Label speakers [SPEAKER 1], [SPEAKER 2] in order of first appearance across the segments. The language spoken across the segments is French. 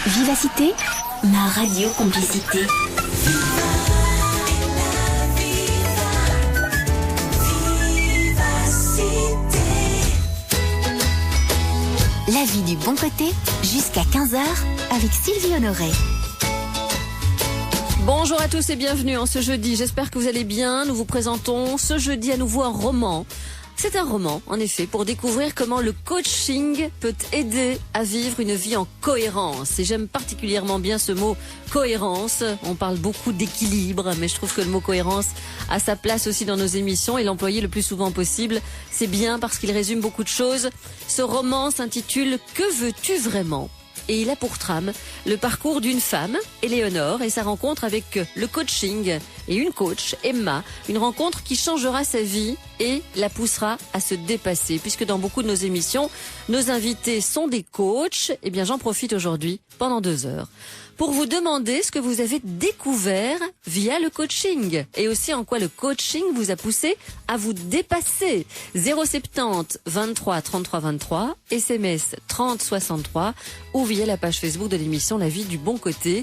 [SPEAKER 1] Vivacité, ma radio complicité. La vie du bon côté, jusqu'à 15h, avec Sylvie Honoré.
[SPEAKER 2] Bonjour à tous et bienvenue en ce jeudi. J'espère que vous allez bien. Nous vous présentons ce jeudi à nouveau un roman. C'est un roman, en effet, pour découvrir comment le coaching peut aider à vivre une vie en cohérence. Et j'aime particulièrement bien ce mot cohérence. On parle beaucoup d'équilibre, mais je trouve que le mot cohérence a sa place aussi dans nos émissions et l'employer le plus souvent possible. C'est bien parce qu'il résume beaucoup de choses. Ce roman s'intitule « Que veux-tu vraiment ?» Et il a pour trame le parcours d'une femme, Éléonore, et sa rencontre avec le coaching et une coach, Emma. Une rencontre qui changera sa vie et la poussera à se dépasser. Puisque dans beaucoup de nos émissions, nos invités sont des coachs, eh bien j'en profite aujourd'hui pendant 2 heures pour vous demander ce que vous avez découvert via le coaching et aussi en quoi le coaching vous a poussé à vous dépasser. 070 23 33 23, SMS 30 63 ou via la page Facebook de l'émission La Vie du Bon Côté.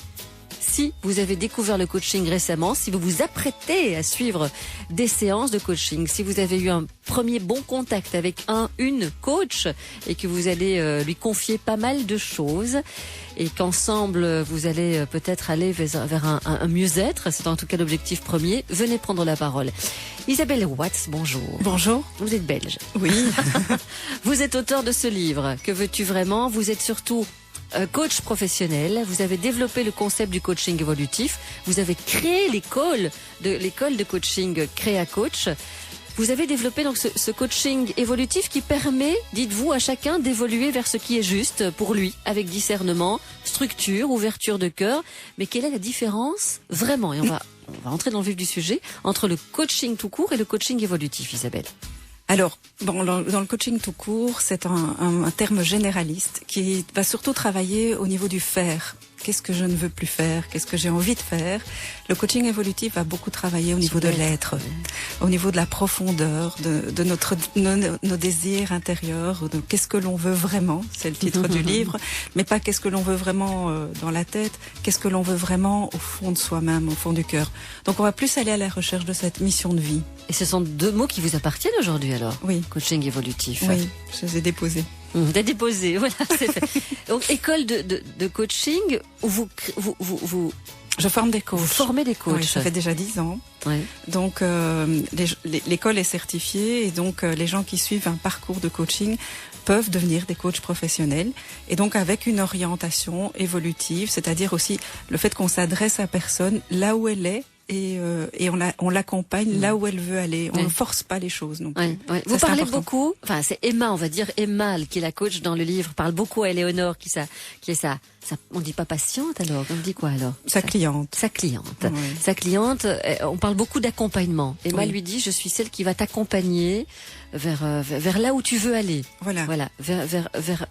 [SPEAKER 2] Si vous avez découvert le coaching récemment, si vous vous apprêtez à suivre des séances de coaching, si vous avez eu un premier bon contact avec une coach et que vous allez lui confier pas mal de choses et qu'ensemble vous allez peut-être aller vers un mieux-être, c'est en tout cas l'objectif premier, venez prendre la parole. Isabelle Watts, bonjour.
[SPEAKER 3] Bonjour.
[SPEAKER 2] Vous êtes belge.
[SPEAKER 3] Oui.
[SPEAKER 2] Vous êtes auteur de ce livre. Que veux-tu vraiment ? Vous êtes surtout coach professionnel, vous avez développé le concept du coaching évolutif, vous avez créé l'école de coaching Créa Coach. Vous avez développé donc ce coaching évolutif qui permet, dites-vous, à chacun d'évoluer vers ce qui est juste pour lui, avec discernement, structure, ouverture de cœur. Mais quelle est la différence vraiment ? Et on va entrer dans le vif du sujet entre le coaching tout court et le coaching évolutif, Isabelle.
[SPEAKER 3] Alors, dans le coaching tout court, c'est un terme généraliste qui va surtout travailler au niveau du faire. Qu'est-ce que je ne veux plus faire ? Qu'est-ce que j'ai envie de faire ? Le coaching évolutif va beaucoup travailler au niveau de l'être, au niveau de la profondeur, de nos désirs intérieurs, de qu'est-ce que l'on veut vraiment, c'est le titre du livre, mais pas qu'est-ce que l'on veut vraiment dans la tête, qu'est-ce que l'on veut vraiment au fond de soi-même, au fond du cœur. Donc on va plus aller à la recherche de cette mission de vie.
[SPEAKER 2] Et ce sont 2 mots qui vous appartiennent aujourd'hui alors ?
[SPEAKER 3] Oui.
[SPEAKER 2] Coaching évolutif.
[SPEAKER 3] Oui, je les ai déposés.
[SPEAKER 2] T'as déposé, voilà, c'est fait. Donc, école de coaching, où vous
[SPEAKER 3] Je forme des coachs.
[SPEAKER 2] Vous formez des coachs.
[SPEAKER 3] Oui, ça fait déjà 10 ans.
[SPEAKER 2] Oui.
[SPEAKER 3] Donc, l'école est certifiée et donc les gens qui suivent un parcours de coaching peuvent devenir des coachs professionnels. Et donc, avec une orientation évolutive, c'est-à-dire aussi le fait qu'on s'adresse à la personne là où elle est, et on l'accompagne là où elle veut aller. On ne force pas les choses. Donc,
[SPEAKER 2] vous parlez beaucoup, enfin c'est Emma, on va dire Emma, qui est la coach dans le livre, parle beaucoup à Éléonore, qui est sa on dit pas patiente alors, on dit quoi alors ?
[SPEAKER 3] Sa cliente.
[SPEAKER 2] Sa cliente.
[SPEAKER 3] Oui.
[SPEAKER 2] Sa cliente, on parle beaucoup d'accompagnement. Emma
[SPEAKER 3] Oui.
[SPEAKER 2] lui dit, je suis celle qui va t'accompagner vers là où tu veux aller.
[SPEAKER 3] Voilà.
[SPEAKER 2] Vers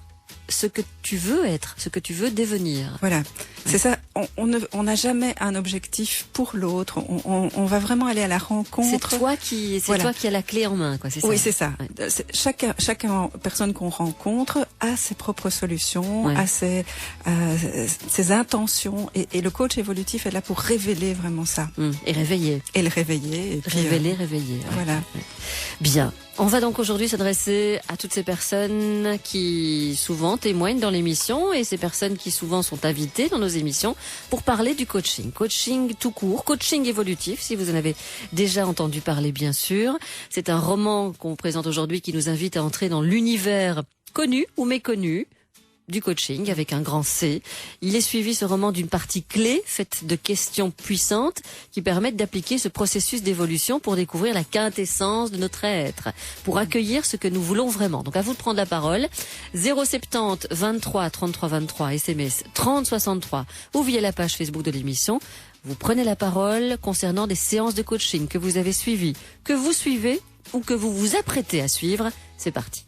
[SPEAKER 2] ce que tu veux être, ce que tu veux devenir.
[SPEAKER 3] Voilà, c'est ça. On n'a jamais un objectif pour l'autre. On va vraiment aller à la rencontre.
[SPEAKER 2] C'est toi qui as la clé en main, quoi. C'est ça.
[SPEAKER 3] Oui, c'est ça.
[SPEAKER 2] Ouais.
[SPEAKER 3] Chaque personne qu'on rencontre a ses propres solutions, a ses intentions. Et le coach évolutif est là pour révéler vraiment ça.
[SPEAKER 2] Et réveiller.
[SPEAKER 3] Et le réveiller. Et puis,
[SPEAKER 2] révéler.
[SPEAKER 3] Voilà.
[SPEAKER 2] Ouais. Bien. On va donc aujourd'hui s'adresser à toutes ces personnes qui souvent témoignent dans l'émission et ces personnes qui souvent sont invitées dans nos émissions pour parler du coaching. Coaching tout court, coaching évolutif, si vous en avez déjà entendu parler bien sûr. C'est un roman qu'on vous présente aujourd'hui qui nous invite à entrer dans l'univers connu ou méconnu du coaching avec un grand C. Il est suivi, ce roman, d'une partie clé faite de questions puissantes qui permettent d'appliquer ce processus d'évolution pour découvrir la quintessence de notre être, pour accueillir ce que nous voulons vraiment. Donc à vous de prendre la parole. 070 23 33 23, SMS 30 63 ou via la page Facebook de l'émission. Vous prenez la parole concernant des séances de coaching que vous avez suivies, que vous suivez ou que vous vous apprêtez à suivre. C'est parti.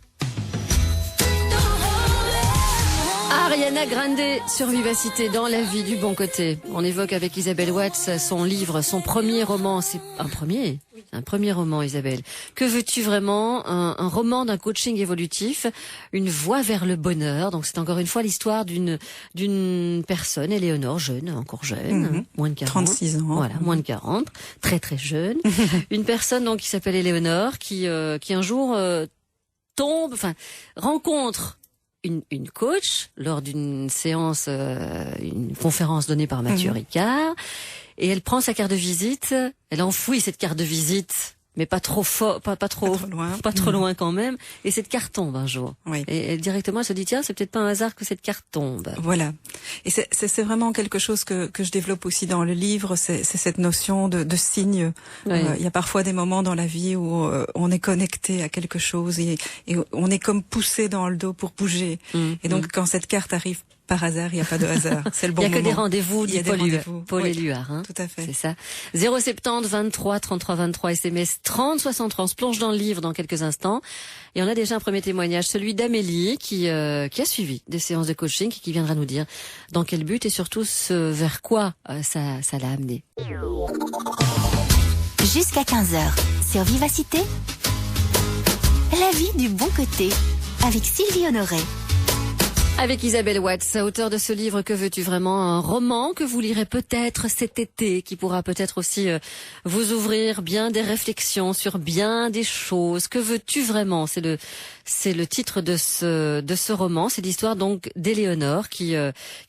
[SPEAKER 2] Ariana Grande sur Vivacité dans la vie du bon côté. On évoque avec Isabelle Watts son livre, son premier roman. C'est un premier roman, Isabelle. Que veux-tu vraiment? Un roman d'un coaching évolutif, une voie vers le bonheur. Donc c'est encore une fois l'histoire d'une personne, Éléonore, jeune, encore jeune, moins de 40.
[SPEAKER 3] 36 ans.
[SPEAKER 2] Voilà, moins de 40, très très jeune. Une personne donc qui s'appelle Éléonore, qui un jour rencontre une coach lors d'une séance, une conférence donnée par Mathieu Ricard, et elle prend sa carte de visite, elle enfouit cette carte de visite, mais pas trop fort, pas trop loin quand même, et cette carte tombe un jour.
[SPEAKER 3] Oui.
[SPEAKER 2] Et directement elle se dit tiens, c'est peut-être pas un hasard que cette carte tombe.
[SPEAKER 3] Voilà. Et c'est vraiment quelque chose que je développe aussi dans le livre, c'est cette notion de signe.
[SPEAKER 2] Oui.
[SPEAKER 3] Il y a parfois des moments dans la vie où on est connecté à quelque chose et on est comme poussé dans le dos pour bouger. Et donc quand cette carte arrive par hasard, il n'y a pas de hasard. C'est le bon moment.
[SPEAKER 2] Il n'y a que des rendez-vous, dit Paul
[SPEAKER 3] oui,
[SPEAKER 2] Éluard. Hein.
[SPEAKER 3] Tout à fait.
[SPEAKER 2] C'est ça. 070 23 33 23 SMS 30 63. On se plonge dans le livre dans quelques instants. Et on a déjà un premier témoignage, celui d'Amélie qui a suivi des séances de coaching et qui viendra nous dire dans quel but et surtout vers quoi ça l'a amené.
[SPEAKER 1] Jusqu'à 15h sur Vivacité, la vie du bon côté avec Sylvie Honoré.
[SPEAKER 2] Avec Isabelle Watts, auteure de ce livre Que veux-tu vraiment, un roman que vous lirez peut-être cet été, qui pourra peut-être aussi vous ouvrir bien des réflexions sur bien des choses. Que veux-tu vraiment? C'est le titre de ce roman. C'est l'histoire donc d'Éléonore qui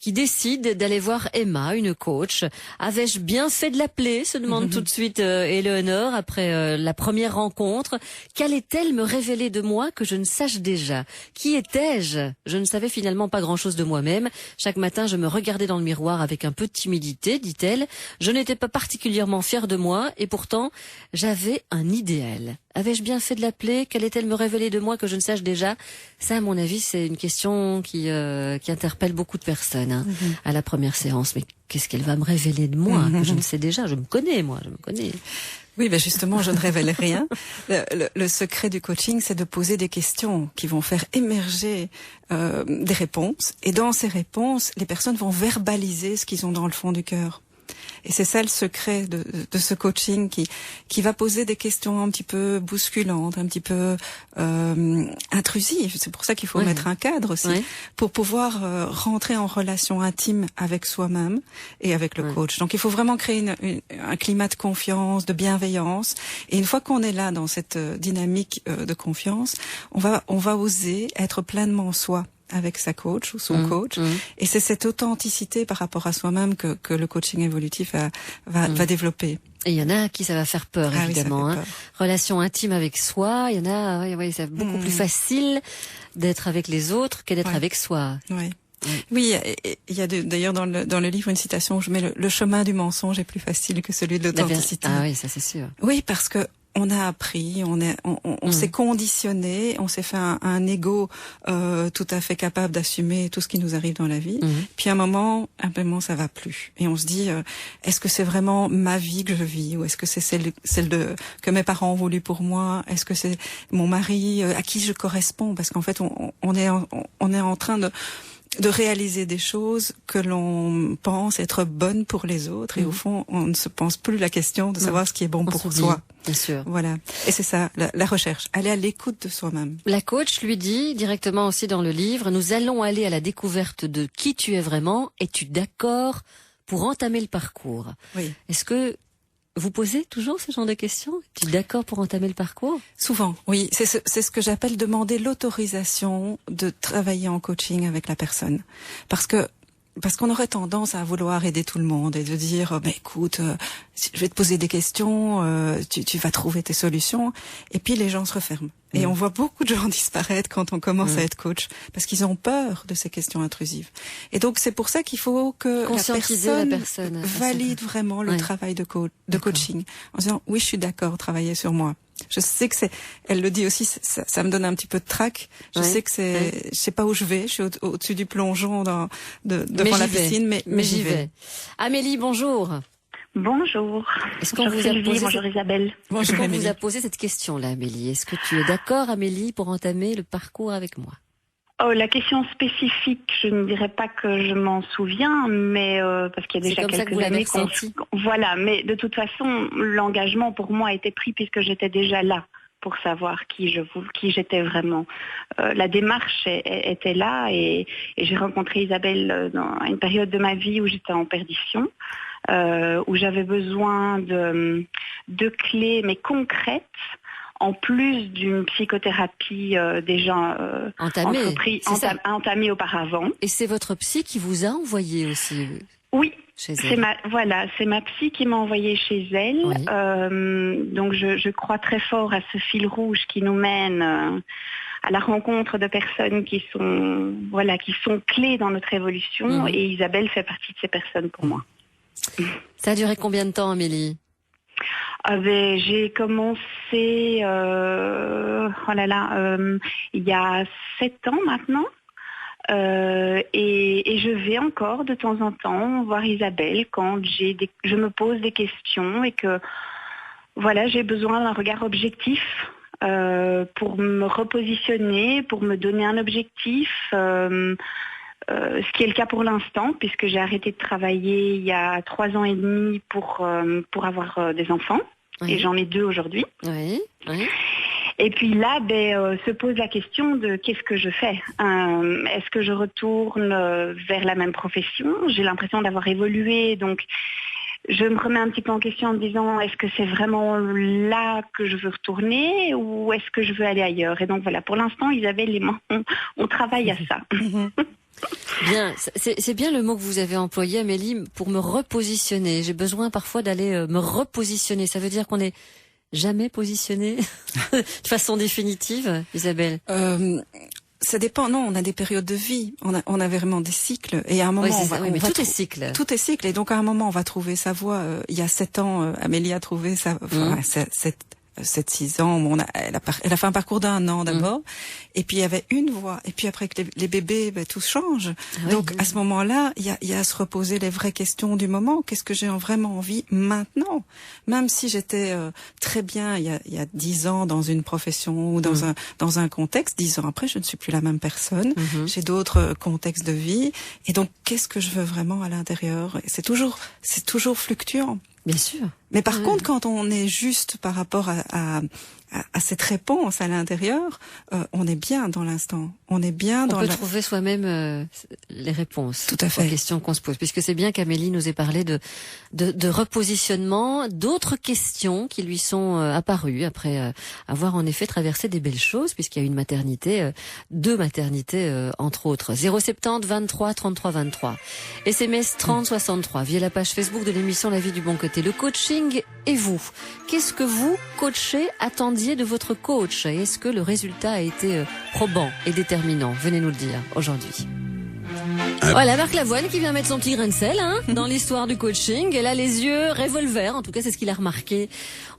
[SPEAKER 2] décide d'aller voir Emma, une coach. Avais-je bien fait de l'appeler? Se demande tout de suite Éléonore après la première rencontre. Qu'allait-elle me révéler de moi que je ne sache déjà? Qui étais-je? Je ne savais finalement pas grand-chose de moi-même. Chaque matin, je me regardais dans le miroir avec un peu de timidité, dit-elle. Je n'étais pas particulièrement fière de moi et pourtant, j'avais un idéal. Avais-je bien fait de l'appeler? Qu'allait-elle me révéler de moi que je ne sache déjà? Ça, à mon avis, c'est une question qui interpelle beaucoup de personnes à la première séance. Mais qu'est-ce qu'elle va me révéler de moi que je ne sais déjà? Je me connais, moi, je me connais.
[SPEAKER 3] Oui, ben justement, je ne révèle rien. Le secret du coaching, c'est de poser des questions qui vont faire émerger des réponses. Et dans ces réponses, les personnes vont verbaliser ce qu'ils ont dans le fond du cœur. Et c'est ça le secret de ce coaching qui va poser des questions un petit peu bousculantes, un petit peu intrusives. C'est pour ça qu'il faut mettre un cadre aussi, pour pouvoir rentrer en relation intime avec soi-même et avec le coach. Donc il faut vraiment créer un climat de confiance, de bienveillance. Et une fois qu'on est là dans cette dynamique de confiance, on va oser être pleinement soi avec sa coach ou son coach. Et c'est cette authenticité par rapport à soi-même que le coaching évolutif va développer.
[SPEAKER 2] Et il y en a à qui ça va faire peur, évidemment.
[SPEAKER 3] Oui, ça fait peur.
[SPEAKER 2] Relation intime avec soi, il y en a, c'est beaucoup plus facile d'être avec les autres que d'être avec soi.
[SPEAKER 3] Oui. Oui, il y a d'ailleurs dans le livre une citation où je mets le chemin du mensonge est plus facile que celui de l'authenticité.
[SPEAKER 2] Ah oui, ça c'est sûr.
[SPEAKER 3] Oui, parce que on a appris, on s'est conditionné, on s'est fait un ego tout à fait capable d'assumer tout ce qui nous arrive dans la vie. Puis à un moment, ça va plus. Et on se dit, est-ce que c'est vraiment ma vie que je vis, ou est-ce que c'est celle que mes parents ont voulu pour moi? Est-ce que c'est mon mari à qui je corresponds? Parce qu'en fait, on est en train de réaliser des choses que l'on pense être bonnes pour les autres, et au fond, on ne se pense plus la question de savoir ce qui est bon pour soi.
[SPEAKER 2] Bien sûr.
[SPEAKER 3] Voilà. Et c'est ça, la recherche. Aller à l'écoute de soi-même.
[SPEAKER 2] La coach lui dit directement aussi dans le livre, nous allons aller à la découverte de qui tu es vraiment. Es-tu d'accord pour entamer le parcours?
[SPEAKER 3] Oui.
[SPEAKER 2] Est-ce que vous posez toujours ce genre de questions? Es-tu d'accord pour entamer le parcours?
[SPEAKER 3] Souvent, oui. C'est ce que j'appelle demander l'autorisation de travailler en coaching avec la personne. Parce qu'on aurait tendance à vouloir aider tout le monde et de dire, écoute, je vais te poser des questions, tu vas trouver tes solutions. Et puis les gens se referment. Et on voit beaucoup de gens disparaître quand on commence à être coach, parce qu'ils ont peur de ces questions intrusives. Et donc c'est pour ça qu'il faut que la personne valide vraiment le travail de coaching, en disant oui, je suis d'accord, travailler sur moi. Je sais que elle le dit aussi, ça me donne un petit peu de trac. Je sais que je sais pas où je vais, je suis au-dessus du plongeon devant la piscine, mais j'y vais.
[SPEAKER 2] Amélie, bonjour.
[SPEAKER 4] Bonjour.
[SPEAKER 2] Est-ce qu'on vous a posé
[SPEAKER 4] bonjour Isabelle.
[SPEAKER 2] Est-ce qu'on vous a posé cette question-là, Amélie? Est-ce que tu es d'accord, Amélie, pour entamer le parcours avec moi?
[SPEAKER 4] Oh, la question spécifique, je ne dirais pas que je m'en souviens, mais parce qu'il y a déjà quelques années voilà. Mais de toute façon, l'engagement pour moi a été pris puisque j'étais déjà là pour savoir qui j'étais vraiment. La démarche était là et j'ai rencontré Isabelle dans une période de ma vie où j'étais en perdition, où j'avais besoin de clés mais concrètes. En plus d'une psychothérapie déjà entamée auparavant.
[SPEAKER 2] Et c'est votre psy qui vous a envoyé aussi
[SPEAKER 4] oui,
[SPEAKER 2] chez elle.
[SPEAKER 4] C'est ma psy qui m'a envoyé chez elle. Oui. Donc je crois très fort à ce fil rouge qui nous mène à la rencontre de personnes qui sont clés dans notre évolution. Et Isabelle fait partie de ces personnes pour moi.
[SPEAKER 2] Ça a duré combien de temps, Amélie?
[SPEAKER 4] J'ai commencé il y a 7 ans maintenant et je vais encore de temps en temps voir Isabelle quand je me pose des questions et que j'ai besoin d'un regard objectif pour me repositionner, pour me donner un objectif. Ce qui est le cas pour l'instant, puisque j'ai arrêté de travailler il y a 3 ans et demi pour avoir des enfants. Oui. Et j'en ai 2 aujourd'hui. Oui. Oui. Et puis là, se pose la question de qu'est-ce que je fais. Est-ce que je retourne vers la même profession? J'ai l'impression d'avoir évolué, donc je me remets un petit peu en question en me disant est-ce que c'est vraiment là que je veux retourner ou est-ce que je veux aller ailleurs? Et donc voilà, pour l'instant, Isabelle et moi, on travaille à ça.
[SPEAKER 2] Bien, c'est bien le mot que vous avez employé, Amélie, pour me repositionner. J'ai besoin parfois d'aller me repositionner. Ça veut dire qu'on n'est jamais positionné de façon définitive, Isabelle?
[SPEAKER 3] Ça dépend. Non, on a des périodes de vie. On a vraiment des cycles. Et à un moment,
[SPEAKER 2] tout est cycle.
[SPEAKER 3] Tout est cycle. Et donc à un moment, on va trouver sa voie. Il y a 7 ans, Amélie a trouvé sa. 7-6 ans, elle a fait un parcours d'1 an d'abord, et puis il y avait une voie, et puis après que les bébés, tout change. Donc à ce moment-là, il y a à se reposer les vraies questions du moment. Qu'est-ce que j'ai vraiment envie maintenant? Même si j'étais très bien il y a 10 ans dans une profession ou dans un contexte, 10 ans après, je ne suis plus la même personne. J'ai d'autres contextes de vie, et donc qu'est-ce que je veux vraiment à l'intérieur? C'est toujours fluctuant.
[SPEAKER 2] Bien sûr.
[SPEAKER 3] Mais par contre, quand on est juste par rapport à cette réponse à l'intérieur, on est bien dans l'instant. On est bien dans.
[SPEAKER 2] On peut trouver soi-même les réponses
[SPEAKER 3] tout à fait
[SPEAKER 2] aux questions qu'on se pose. Puisque c'est bien qu'Amélie nous ait parlé de repositionnement, d'autres questions qui lui sont apparues après avoir en effet traversé des belles choses, puisqu'il y a une maternité, 2 maternités entre autres. 070 23 33 23. SMS 30 63 via la page Facebook de l'émission La Vie du Bon Côté. Le coaching et vous. Qu'est-ce que vous, coachez, attendiez de votre coach? Et est-ce que le résultat a été probant et déterminant? Venez nous le dire aujourd'hui. Voilà, Marc Lavoine qui vient mettre son petit grain de sel dans l'histoire du coaching. Elle a les yeux revolver, en tout cas c'est ce qu'il a remarqué,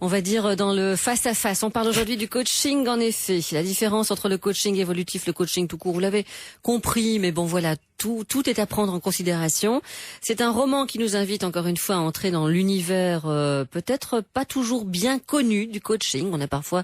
[SPEAKER 2] on va dire, dans le face-à-face. On parle aujourd'hui du coaching, en effet. La différence entre le coaching évolutif, le coaching tout court, vous l'avez compris, mais bon voilà, tout est à prendre en considération. C'est un roman qui nous invite encore une fois à entrer dans l'univers peut-être pas toujours bien connu du coaching. On a parfois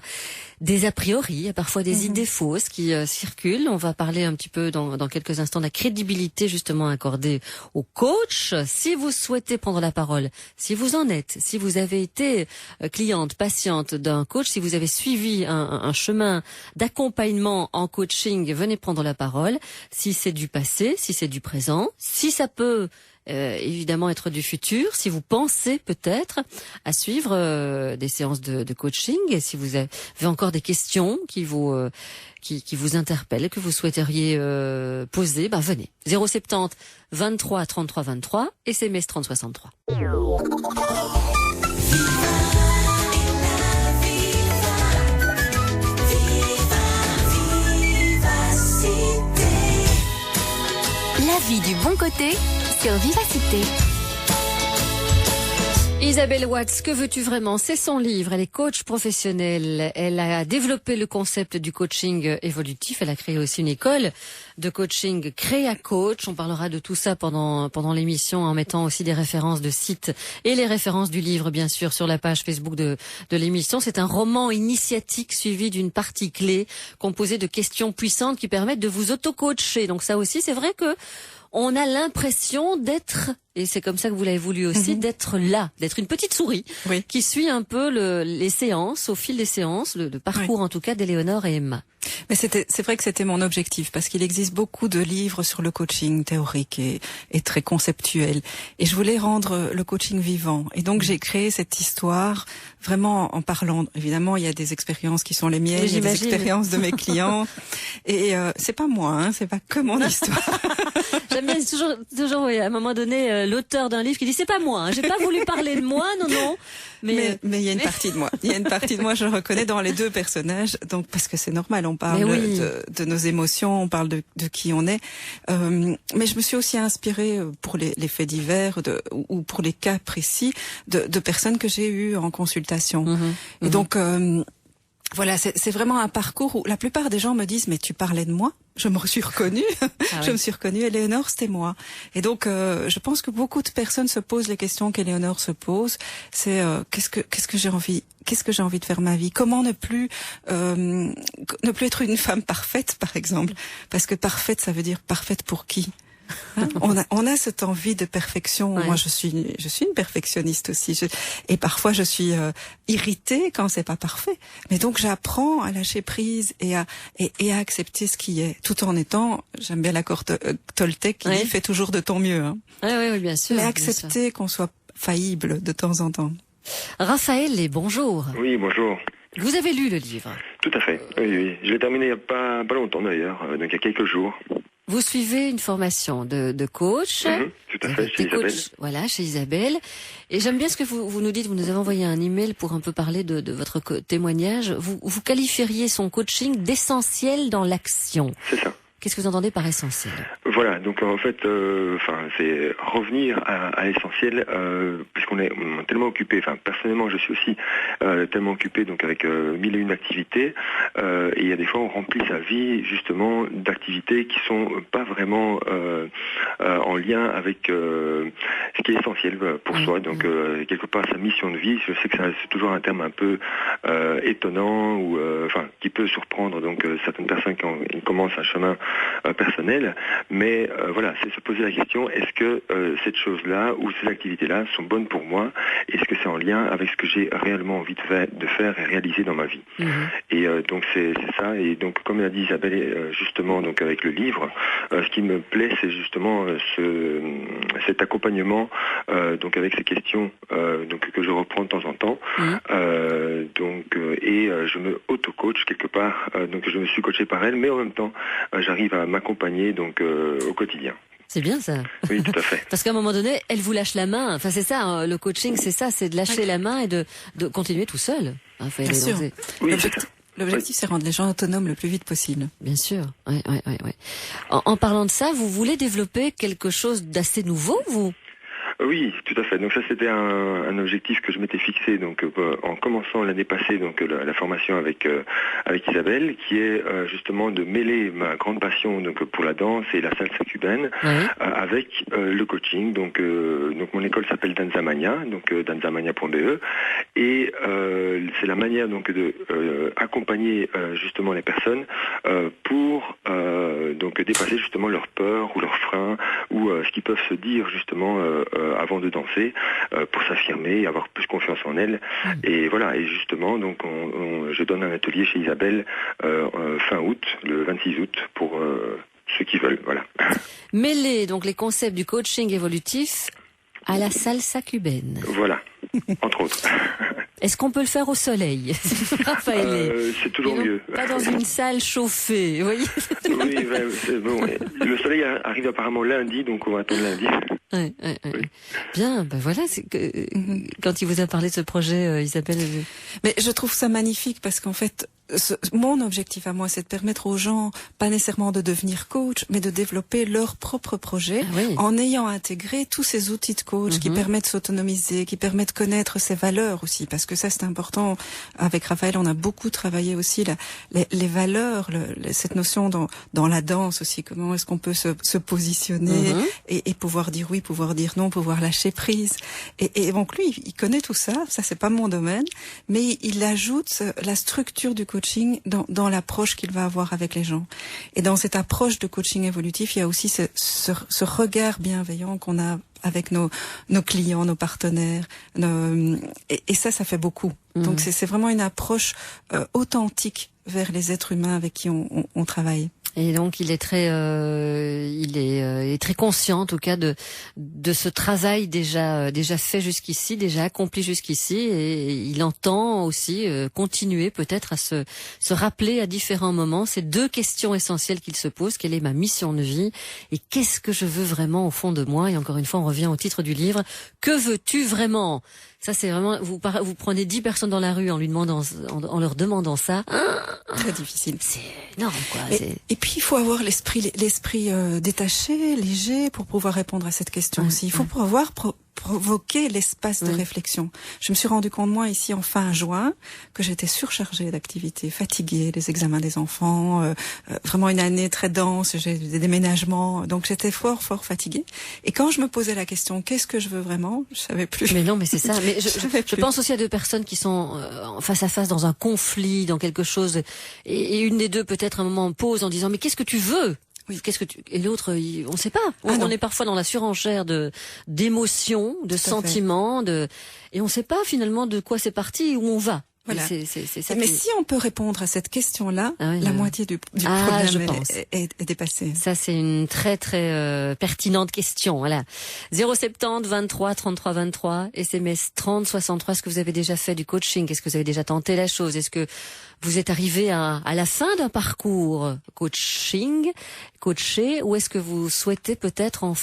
[SPEAKER 2] des a priori, parfois des idées fausses qui circulent. On va parler un petit peu dans quelques instants de la crédibilité justement accordée au coach. Si vous souhaitez prendre la parole, si vous en êtes, si vous avez été cliente, patiente d'un coach, si vous avez suivi un chemin d'accompagnement en coaching, venez prendre la parole. Si c'est du passé, si c'est du présent, si ça peut évidemment être du futur, si vous pensez peut-être à suivre des séances de coaching, et si vous avez encore des questions qui vous interpellent, que vous souhaiteriez poser, venez. 070 23 33 23, SMS 30 63.
[SPEAKER 1] La vie du bon côté sur Vivacité.
[SPEAKER 2] Isabelle Watts, que veux-tu vraiment? C'est son livre, elle est coach professionnelle, elle a développé le concept du coaching évolutif, elle a créé aussi une école de coaching Créa Coach, on parlera de tout ça pendant l'émission en mettant aussi des références de sites et les références du livre bien sûr sur la page Facebook de l'émission. C'est un roman initiatique suivi d'une partie clé composée de questions puissantes qui permettent de vous auto-coacher. Donc ça aussi c'est vrai que on a l'impression d'être, et c'est comme ça que vous l'avez voulu aussi, d'être là, d'être une petite souris qui suit un peu les séances, au fil des séances, le parcours en tout cas d'Éléonore et Emma.
[SPEAKER 3] Mais c'est vrai que c'était mon objectif, parce qu'il existe beaucoup de livres sur le coaching théorique et très conceptuel. Et je voulais rendre le coaching vivant. Et donc j'ai créé cette histoire vraiment en parlant. Évidemment, il y a des expériences qui sont les miennes, il y a des expériences de mes clients. Et c'est pas moi, hein, c'est pas que mon histoire.
[SPEAKER 2] J'aime bien toujours à un moment donné l'auteur d'un livre qui dit c'est pas moi, hein, j'ai pas voulu parler de moi, non.
[SPEAKER 3] Mais il y a une partie de moi. Il y a une partie de moi, je le reconnais dans les deux personnages. Donc parce que c'est normal, on parle de nos émotions, on parle de qui on est. Mais je me suis aussi inspirée pour les faits divers ou pour les cas précis de personnes que j'ai eues en consultation. Et donc voilà, c'est vraiment un parcours où la plupart des gens me disent mais tu parlais de moi. Je me suis reconnue, je me suis reconnue. Éléonore, c'était moi. Et donc, je pense que beaucoup de personnes se posent les questions qu'Éléonore se pose. C'est qu'est-ce que j'ai envie de faire ma vie? Comment ne plus être une femme parfaite, par exemple? Parce que parfaite, ça veut dire parfaite pour qui? On a cette envie de perfection. Ouais. Moi, je suis une perfectionniste aussi. Et parfois, je suis irritée quand c'est pas parfait. Mais donc, j'apprends à lâcher prise et à accepter ce qui est, tout en étant. J'aime bien l'accord Toltec qui dit fais toujours de ton mieux. Hein.
[SPEAKER 2] Oui, bien sûr.
[SPEAKER 3] Mais accepter qu'on soit faillible de temps en temps.
[SPEAKER 2] Raphaël, bonjour.
[SPEAKER 5] Oui, bonjour.
[SPEAKER 2] Vous avez lu le livre?
[SPEAKER 5] Tout à fait. Oui. Je l'ai terminé il n'y a pas longtemps d'ailleurs, donc il y a quelques jours.
[SPEAKER 2] Vous suivez une formation de coach.
[SPEAKER 5] Tout à fait, chez Isabelle.
[SPEAKER 2] Voilà, chez Isabelle. Et j'aime bien ce que vous nous dites. Vous nous avez envoyé un email pour un peu parler de votre témoignage. Vous qualifieriez son coaching d'essentiel dans l'action.
[SPEAKER 5] C'est ça.
[SPEAKER 2] Qu'est-ce que vous entendez par essentiel?
[SPEAKER 5] Voilà, donc en fait, c'est revenir à l'essentiel, puisqu'on est tellement occupé. Enfin, personnellement, je suis aussi tellement occupé, donc avec 1001 activités, et il y a des fois on remplit sa vie justement d'activités qui sont pas vraiment en lien avec ce qui est essentiel pour soi. Donc quelque part sa mission de vie. Je sais que c'est toujours un terme un peu étonnant ou qui peut surprendre donc certaines personnes qui commencent un chemin personnel, mais voilà, c'est se poser la question, est-ce que cette chose-là ou ces activités-là sont bonnes pour moi? Est-ce que c'est en lien avec ce que j'ai réellement envie de faire et réaliser dans ma vie? Et donc c'est ça, et donc comme l'a dit Isabelle justement donc avec le livre, ce qui me plaît c'est justement cet accompagnement donc avec ces questions donc que je reprends de temps en temps, et je me auto-coach quelque part, donc je me suis coaché par elle, mais en même temps j'arrive à m'accompagner donc au quotidien.
[SPEAKER 2] C'est bien ça.
[SPEAKER 5] Oui, tout à fait.
[SPEAKER 2] Parce qu'à un moment donné, elle vous lâche la main. Enfin, c'est ça, hein, le coaching, c'est ça, c'est de lâcher la main et de continuer tout seul. Hein,
[SPEAKER 3] bien sûr.
[SPEAKER 5] Oui,
[SPEAKER 3] l'objectif, c'est rendre les gens autonomes le plus vite possible.
[SPEAKER 2] Bien sûr. Ouais. En parlant de ça, vous voulez développer quelque chose d'assez nouveau, vous?
[SPEAKER 5] Oui, tout à fait. Donc ça, c'était un objectif que je m'étais fixé donc en commençant l'année passée donc la formation avec Isabelle, qui est justement de mêler ma grande passion donc pour la danse et la salsa cubaine avec le coaching. Donc mon école s'appelle Danzamania, donc danzamania.be, et c'est la manière donc de accompagner justement les personnes pour donc dépasser justement leurs peurs ou leurs freins ou ce qu'ils peuvent se dire justement avant de danser pour s'affirmer et avoir plus confiance en elle. Et voilà, et justement donc je donne un atelier chez Isabelle fin août, le 26 août pour ceux qui veulent, voilà.
[SPEAKER 2] Mêler donc les concepts du coaching évolutif à la salsa cubaine.
[SPEAKER 5] Voilà, entre autres.
[SPEAKER 2] Est-ce qu'on peut le faire au soleil, Raphaël?
[SPEAKER 5] C'est toujours mieux.
[SPEAKER 2] Pas dans une salle chauffée, vous voyez?
[SPEAKER 5] Oui, c'est bon. Le soleil arrive apparemment lundi, donc on va attendre lundi.
[SPEAKER 2] Oui. Bien, voilà. Quand il vous a parlé de ce projet, Isabelle.
[SPEAKER 3] Mais je trouve ça magnifique parce qu'en fait, mon objectif à moi, c'est de permettre aux gens, pas nécessairement de devenir coach, mais de développer leur propre projet en ayant intégré tous ces outils de coach qui permettent de s'autonomiser, qui permettent de connaître ses valeurs aussi, parce que ça c'est important. Avec Raphaël, on a beaucoup travaillé aussi les valeurs, cette notion dans la danse aussi, comment est-ce qu'on peut se positionner et pouvoir dire oui, pouvoir dire non, pouvoir lâcher prise. Et donc lui, il connaît tout ça c'est pas mon domaine, mais il ajoute la structure du coaching dans l'approche qu'il va avoir avec les gens. Et dans cette approche de coaching évolutif, il y a aussi ce regard bienveillant qu'on a avec nos clients, nos partenaires, et ça fait beaucoup. Donc c'est vraiment une approche authentique vers les êtres humains avec qui on travaille.
[SPEAKER 2] Et donc il est très conscient en tout cas de ce travail déjà fait jusqu'ici, déjà accompli jusqu'ici, et il entend aussi continuer peut-être à se rappeler à différents moments ces deux questions essentielles qu'il se pose: quelle est ma mission de vie et qu'est-ce que je veux vraiment au fond de moi? Et encore une fois, on revient au titre du livre, que veux-tu vraiment? Ça c'est vraiment, vous prenez 10 personnes dans la rue en leur demandant ça.
[SPEAKER 3] Très difficile.
[SPEAKER 2] C'est énorme, quoi.
[SPEAKER 3] Et puis il faut avoir l'esprit détaché, léger pour pouvoir répondre à cette question aussi. Il faut pouvoir provoquer l'espace de réflexion. Je me suis rendu compte, moi, ici, en fin juin, que j'étais surchargée d'activités, fatiguée, les examens des enfants, vraiment une année très dense, j'ai des déménagements, donc j'étais fort fatiguée. Et quand je me posais la question, qu'est-ce que je veux vraiment? Je savais plus.
[SPEAKER 2] Mais non, mais c'est ça. Mais je pense aussi à deux personnes qui sont face à face dans un conflit, dans quelque chose, et une des deux peut-être à un moment pose en disant, mais qu'est-ce que tu veux? Oui, et l'autre, on ne sait pas. On est parfois dans la surenchère d'émotions, de sentiments, et on ne sait pas finalement de quoi c'est parti, où on va.
[SPEAKER 3] Voilà. C'est ça. Mais si on peut répondre à cette question-là, la moitié du problème est dépassée.
[SPEAKER 2] Ça, c'est une très très pertinente question. Voilà. 070 23 33 23, SMS 30 63. Est-ce que vous avez déjà fait du coaching? Est-ce que vous avez déjà tenté la chose? Est-ce que vous êtes arrivé à la fin d'un parcours coaché, ou est-ce que vous souhaitez peut-être en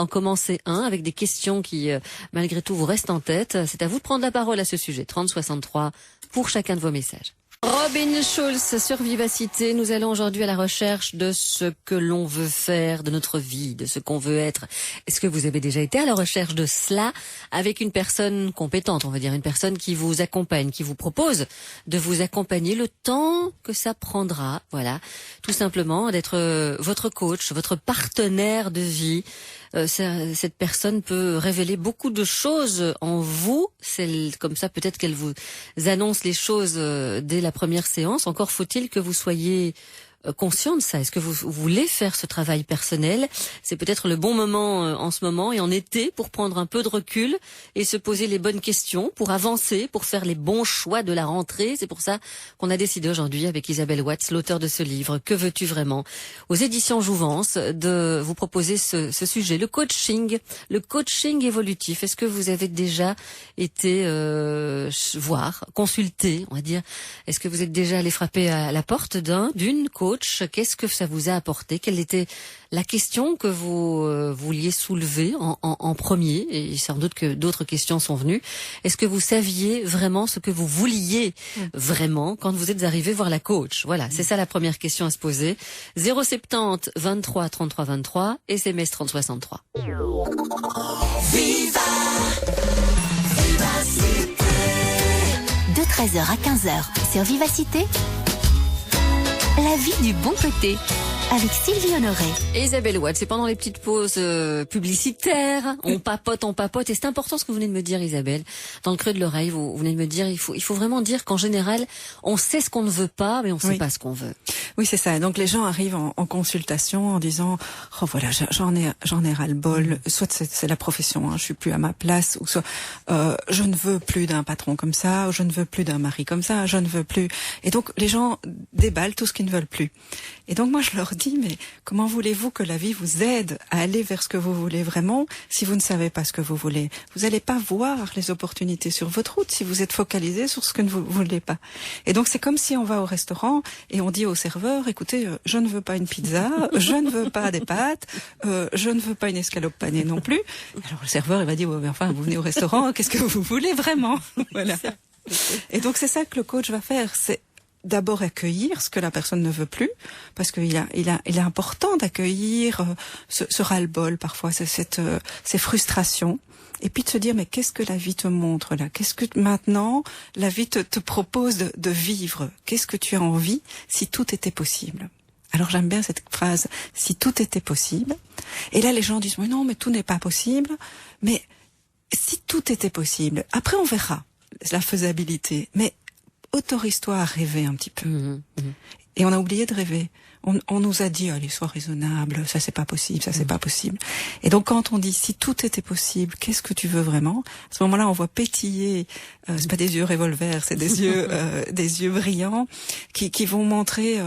[SPEAKER 2] commencer un avec des questions qui, malgré tout, vous restent en tête? C'est à vous de prendre la parole à ce sujet. 3063 pour chacun de vos messages. Robin Schulz sur Vivacité. Nous allons aujourd'hui à la recherche de ce que l'on veut faire de notre vie, de ce qu'on veut être. Est-ce que vous avez déjà été à la recherche de cela avec une personne compétente, on va dire, une personne qui vous accompagne, qui vous propose de vous accompagner le temps que ça prendra, voilà, tout simplement d'être votre coach, votre partenaire de vie. Cette personne peut révéler beaucoup de choses en vous. C'est comme ça peut-être qu'elle vous annonce les choses dès la première séance. Encore faut-il que vous soyez conscient de ça. Est-ce que vous voulez faire ce travail personnel? C'est peut-être le bon moment en ce moment et en été pour prendre un peu de recul et se poser les bonnes questions, pour avancer, pour faire les bons choix de la rentrée. C'est pour ça qu'on a décidé aujourd'hui avec Isabelle Watts, l'auteur de ce livre, Que veux-tu vraiment, aux éditions Jouvence, de vous proposer ce sujet, le coaching évolutif. Est-ce que vous avez déjà été consulter, on va dire? Est-ce que vous êtes déjà allé frapper à la porte d'une coach? Qu'est-ce que ça vous a apporté? Quelle était la question que vous vouliez soulever en premier? Et sans doute que d'autres questions sont venues. Est-ce que vous saviez vraiment ce que vous vouliez vraiment quand vous êtes arrivé voir la coach? Voilà, c'est ça la première question à se poser. 070 23 33 23, SMS 30 63.
[SPEAKER 1] Viva Vivacité. De 13h à 15h sur Vivacité, la vie du bon côté, avec Sylvie Honoré.
[SPEAKER 2] Et Isabelle Watts, c'est pendant les petites pauses publicitaires, on papote, et c'est important ce que vous venez de me dire, Isabelle. Dans le creux de l'oreille, vous venez de me dire, il faut vraiment dire qu'en général, on sait ce qu'on ne veut pas, mais on ne sait pas ce qu'on veut.
[SPEAKER 3] Oui, c'est ça. Donc les gens arrivent en consultation en disant, oh voilà, j'en ai ras-le-bol. Soit c'est la profession, je suis plus à ma place, ou soit je ne veux plus d'un patron comme ça, ou je ne veux plus d'un mari comme ça, je ne veux plus. Et donc les gens déballent tout ce qu'ils ne veulent plus. Et donc moi je leur dis, mais comment voulez-vous que la vie vous aide à aller vers ce que vous voulez vraiment si vous ne savez pas ce que vous voulez? Vous n'allez pas voir les opportunités sur votre route si vous êtes focalisé sur ce que vous ne voulez pas. Et donc c'est comme si on va au restaurant et on dit au serveur, écoutez, je ne veux pas une pizza, je ne veux pas des pâtes, je ne veux pas une escalope panée non plus. Alors le serveur il va dire, ouais, enfin vous venez au restaurant, qu'est-ce que vous voulez vraiment? Voilà. Et donc c'est ça que le coach va faire, c'est d'abord accueillir ce que la personne ne veut plus, parce qu'il est important d'accueillir ce ras-le-bol parfois, ces frustrations, et puis de se dire mais qu'est-ce que la vie te montre là ? Qu'est-ce que maintenant la vie te propose de vivre ? Qu'est-ce que tu as envie si tout était possible ? Alors j'aime bien cette phrase, si tout était possible. Et là les gens disent mais non, mais tout n'est pas possible. Mais si tout était possible, après on verra la faisabilité. Mais autorise-toi à rêver un petit peu. Et on a oublié de rêver. On nous a dit, allez, sois raisonnable, ça c'est pas possible, ça c'est pas possible. Et donc quand on dit, si tout était possible, qu'est-ce que tu veux vraiment ? À ce moment-là, on voit pétiller, c'est pas des yeux revolver, c'est des yeux brillants, qui vont montrer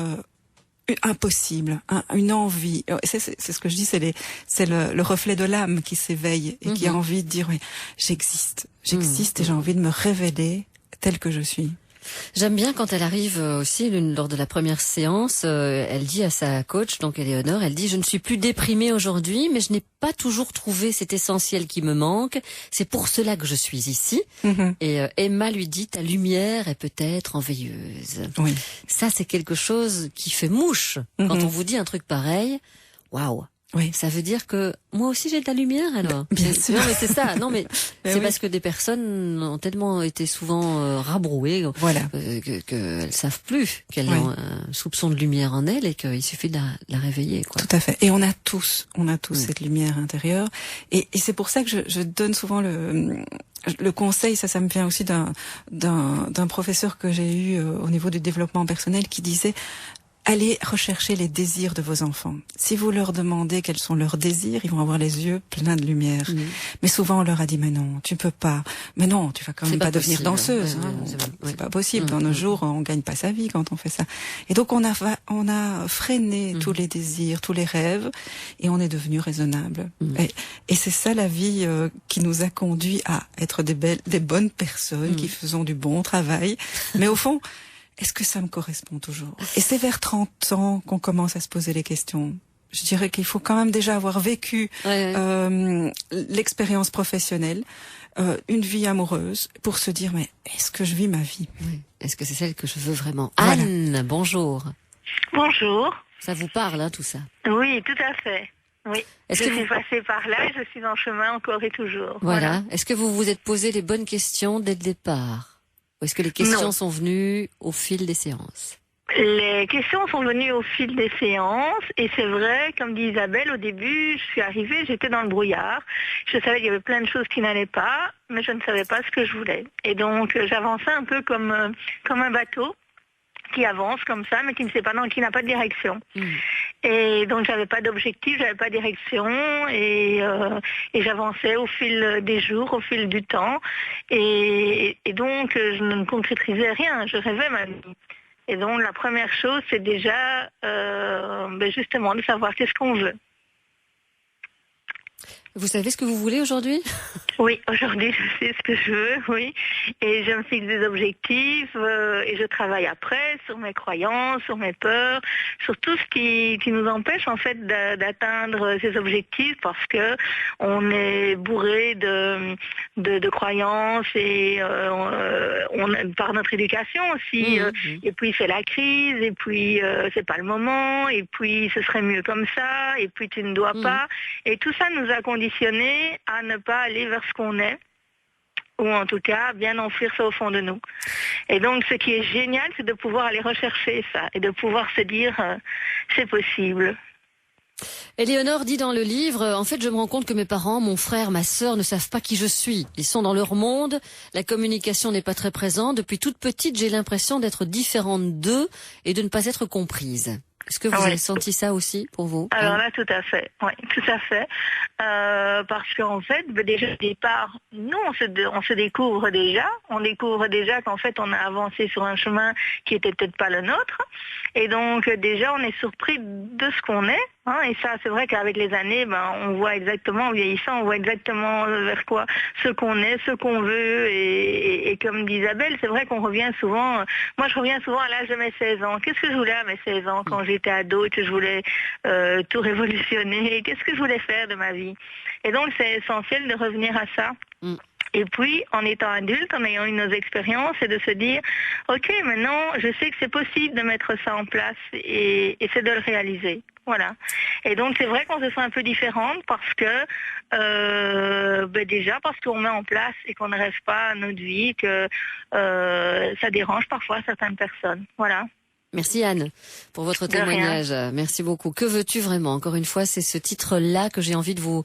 [SPEAKER 3] impossible, une envie. C'est ce que je dis, c'est le reflet de l'âme qui s'éveille et qui a envie de dire, oui, j'existe et j'ai envie de me révéler tel que je suis.
[SPEAKER 2] J'aime bien quand elle arrive aussi lors de la première séance, elle dit à sa coach, donc Éléonore, elle dit « Je ne suis plus déprimée aujourd'hui, mais je n'ai pas toujours trouvé cet essentiel qui me manque. C'est pour cela que je suis ici. » Et Emma lui dit « Ta lumière est peut-être enveilleuse. »
[SPEAKER 3] Oui.
[SPEAKER 2] Ça, c'est quelque chose qui fait mouche. Quand on vous dit un truc pareil, waouh.
[SPEAKER 3] Oui.
[SPEAKER 2] Ça veut dire que moi aussi j'ai de la lumière alors.
[SPEAKER 3] Bien sûr.
[SPEAKER 2] Non mais c'est ça. Non mais c'est
[SPEAKER 3] oui.
[SPEAKER 2] parce que des personnes ont tellement été souvent rabrouées
[SPEAKER 3] voilà.
[SPEAKER 2] qu'elles savent plus qu'elles ont un soupçon de lumière en elles et qu'il suffit de la réveiller quoi.
[SPEAKER 3] Tout à fait. Et on a tous cette lumière intérieure. Et c'est pour ça que je donne souvent le conseil, ça me vient aussi d'un professeur que j'ai eu au niveau du développement personnel qui disait allez rechercher les désirs de vos enfants. Si vous leur demandez quels sont leurs désirs, ils vont avoir les yeux pleins de lumière. Mais souvent on leur a dit mais non, tu peux pas. Mais non, tu vas quand même pas devenir danseuse. C'est pas possible. Dans nos jours, on gagne pas sa vie quand on fait ça. Et donc on a freiné tous les désirs, tous les rêves, et on est devenu raisonnable. Et c'est ça la vie qui nous a conduit à être des bonnes personnes qui faisons du bon travail. Mais au fond, est-ce que ça me correspond toujours ? Et c'est vers 30 ans qu'on commence à se poser les questions. Je dirais qu'il faut quand même déjà avoir vécu l'expérience professionnelle, une vie amoureuse, pour se dire, mais est-ce que je vis ma vie ?
[SPEAKER 2] Est-ce que c'est celle que je veux vraiment ?
[SPEAKER 3] Voilà.
[SPEAKER 2] Anne, bonjour.
[SPEAKER 6] Bonjour.
[SPEAKER 2] Ça vous parle, hein, tout ça ?
[SPEAKER 6] Oui, tout à fait. Oui. Je suis passée par là, je suis en chemin encore et toujours.
[SPEAKER 2] Voilà. Est-ce que vous vous êtes posé les bonnes questions dès le départ ? Ou est-ce que les questions sont venues au fil des séances ?
[SPEAKER 6] Les questions sont venues au fil des séances et c'est vrai, comme dit Isabelle, au début, je suis arrivée, j'étais dans le brouillard. Je savais qu'il y avait plein de choses qui n'allaient pas, mais je ne savais pas ce que je voulais. Et donc, j'avançais un peu comme un bateau qui avance comme ça, mais qui n'a pas de direction. Et donc j'avais pas d'objectif, j'avais pas de direction, et j'avançais au fil des jours, au fil du temps, et donc je ne concrétisais rien, je rêvais ma vie. Et donc la première chose, c'est déjà justement de savoir qu'est-ce qu'on veut.
[SPEAKER 2] Vous savez ce que vous voulez aujourd'hui ?
[SPEAKER 6] Oui, aujourd'hui je sais ce que je veux, oui. Et je me fixe des objectifs et je travaille après sur mes croyances, sur mes peurs, sur tout ce qui nous empêche en fait d'atteindre ces objectifs parce que on est bourré de croyances et par notre éducation aussi. Et puis c'est la crise, et puis c'est pas le moment, et puis ce serait mieux comme ça, et puis tu ne dois pas. Et tout ça nous a conditionnés à ne pas aller vers ce qu'on est, ou en tout cas bien enfuir ça au fond de nous. Et donc ce qui est génial, c'est de pouvoir aller rechercher ça et de pouvoir se dire c'est possible.
[SPEAKER 2] Éléonore dit dans le livre, en fait je me rends compte que mes parents, mon frère, ma sœur ne savent pas qui je suis. Ils sont dans leur monde, la communication n'est pas très présente. Depuis toute petite, j'ai l'impression d'être différente d'eux et de ne pas être comprise. Est-ce que vous avez senti ça aussi pour vous ?
[SPEAKER 6] Alors là, tout à fait. Oui, tout à fait. Parce qu'en fait, déjà au départ, nous, on se découvre déjà. On découvre déjà qu'en fait, on a avancé sur un chemin qui était peut-être pas le nôtre. Et donc, déjà, on est surpris de ce qu'on est. Hein, et ça, c'est vrai qu'avec les années, on voit exactement, en vieillissant, on voit exactement vers quoi, ce qu'on est, ce qu'on veut. Et comme dit Isabelle, c'est vrai qu'on revient souvent, moi je reviens souvent à l'âge de mes 16 ans. Qu'est-ce que je voulais à mes 16 ans quand j'étais ado et que je voulais tout révolutionner? Qu'est-ce que je voulais faire de ma vie? Et donc c'est essentiel de revenir à ça. Et puis, en étant adulte, en ayant eu nos expériences, c'est de se dire, ok, maintenant, je sais que c'est possible de mettre ça en place et c'est de le réaliser. Voilà. Et donc, c'est vrai qu'on se sent un peu différente parce que, déjà, parce qu'on met en place et qu'on ne rêve pas à notre vie, que ça dérange parfois certaines personnes. Voilà.
[SPEAKER 2] Merci Anne pour votre témoignage. Merci beaucoup. Que veux-tu vraiment? Encore une fois, c'est ce titre-là que j'ai envie de vous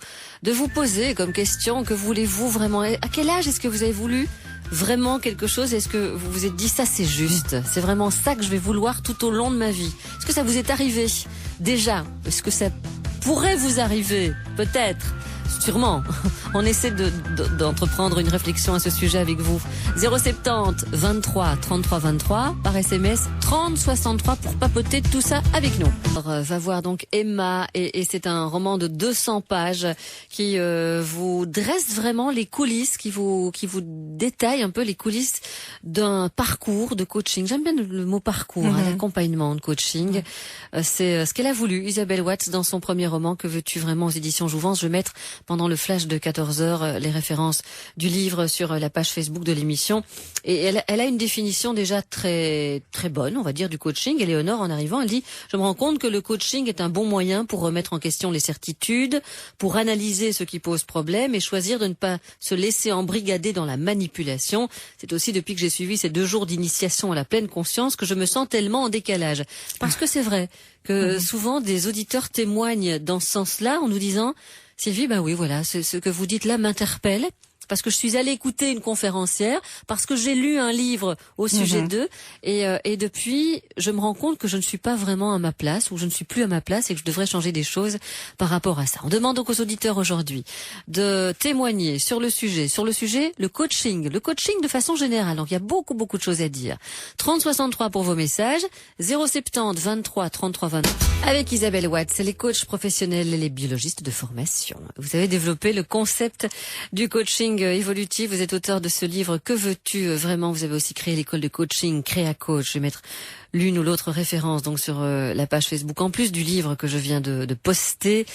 [SPEAKER 2] poser comme question. Que voulez-vous vraiment? À quel âge est-ce que vous avez voulu vraiment quelque chose? Est-ce que vous vous êtes dit ça c'est juste? C'est vraiment ça que je vais vouloir tout au long de ma vie? Est-ce que ça vous est arrivé déjà? Est-ce que ça pourrait vous arriver? Peut-être. Sûrement. On essaie d'entreprendre une réflexion à ce sujet avec vous. 070 23 33 23 par SMS 30 63 pour papoter tout ça avec nous. Alors, va voir donc Emma et c'est un roman de 200 pages qui vous dresse vraiment les coulisses, qui vous détaille un peu les coulisses d'un parcours de coaching. J'aime bien le mot parcours, l'accompagnement de coaching. C'est ce qu'elle a voulu, Isabelle Watts, dans son premier roman. Que veux-tu vraiment, aux éditions Jouvence. Je vais mettre pendant le flash de 14h les références du livre sur la page Facebook de l'émission. Et elle a une définition déjà très très bonne, on va dire, du coaching. Éléonore, en arrivant, elle dit: je me rends compte que le coaching est un bon moyen pour remettre en question les certitudes, pour analyser ce qui pose problème et choisir de ne pas se laisser embrigader dans la manipulation. C'est aussi depuis que j'ai suivi ces 2 jours d'initiation à la pleine conscience que je me sens tellement en décalage. Parce que c'est vrai que souvent des auditeurs témoignent dans ce sens-là en nous disant: Sylvie, bah oui, voilà, ce que vous dites là m'interpelle. Parce que je suis allée écouter une conférencière, parce que j'ai lu un livre au sujet d'eux, et depuis, je me rends compte que je ne suis pas vraiment à ma place, ou je ne suis plus à ma place, et que je devrais changer des choses par rapport à ça. On demande donc aux auditeurs aujourd'hui de témoigner sur le sujet, le coaching de façon générale. Donc il y a beaucoup de choses à dire. 3063 pour vos messages, 070 23 33 23. Avec Isabelle Watts, les coachs professionnels et les biologistes de formation. Vous avez développé le concept du coaching évolutif. Vous êtes auteur de ce livre Que veux-tu vraiment? Vous avez aussi créé l'école de coaching Créa Coach. Je vais mettre l'une ou l'autre référence donc sur la page Facebook en plus du livre que je viens de poster.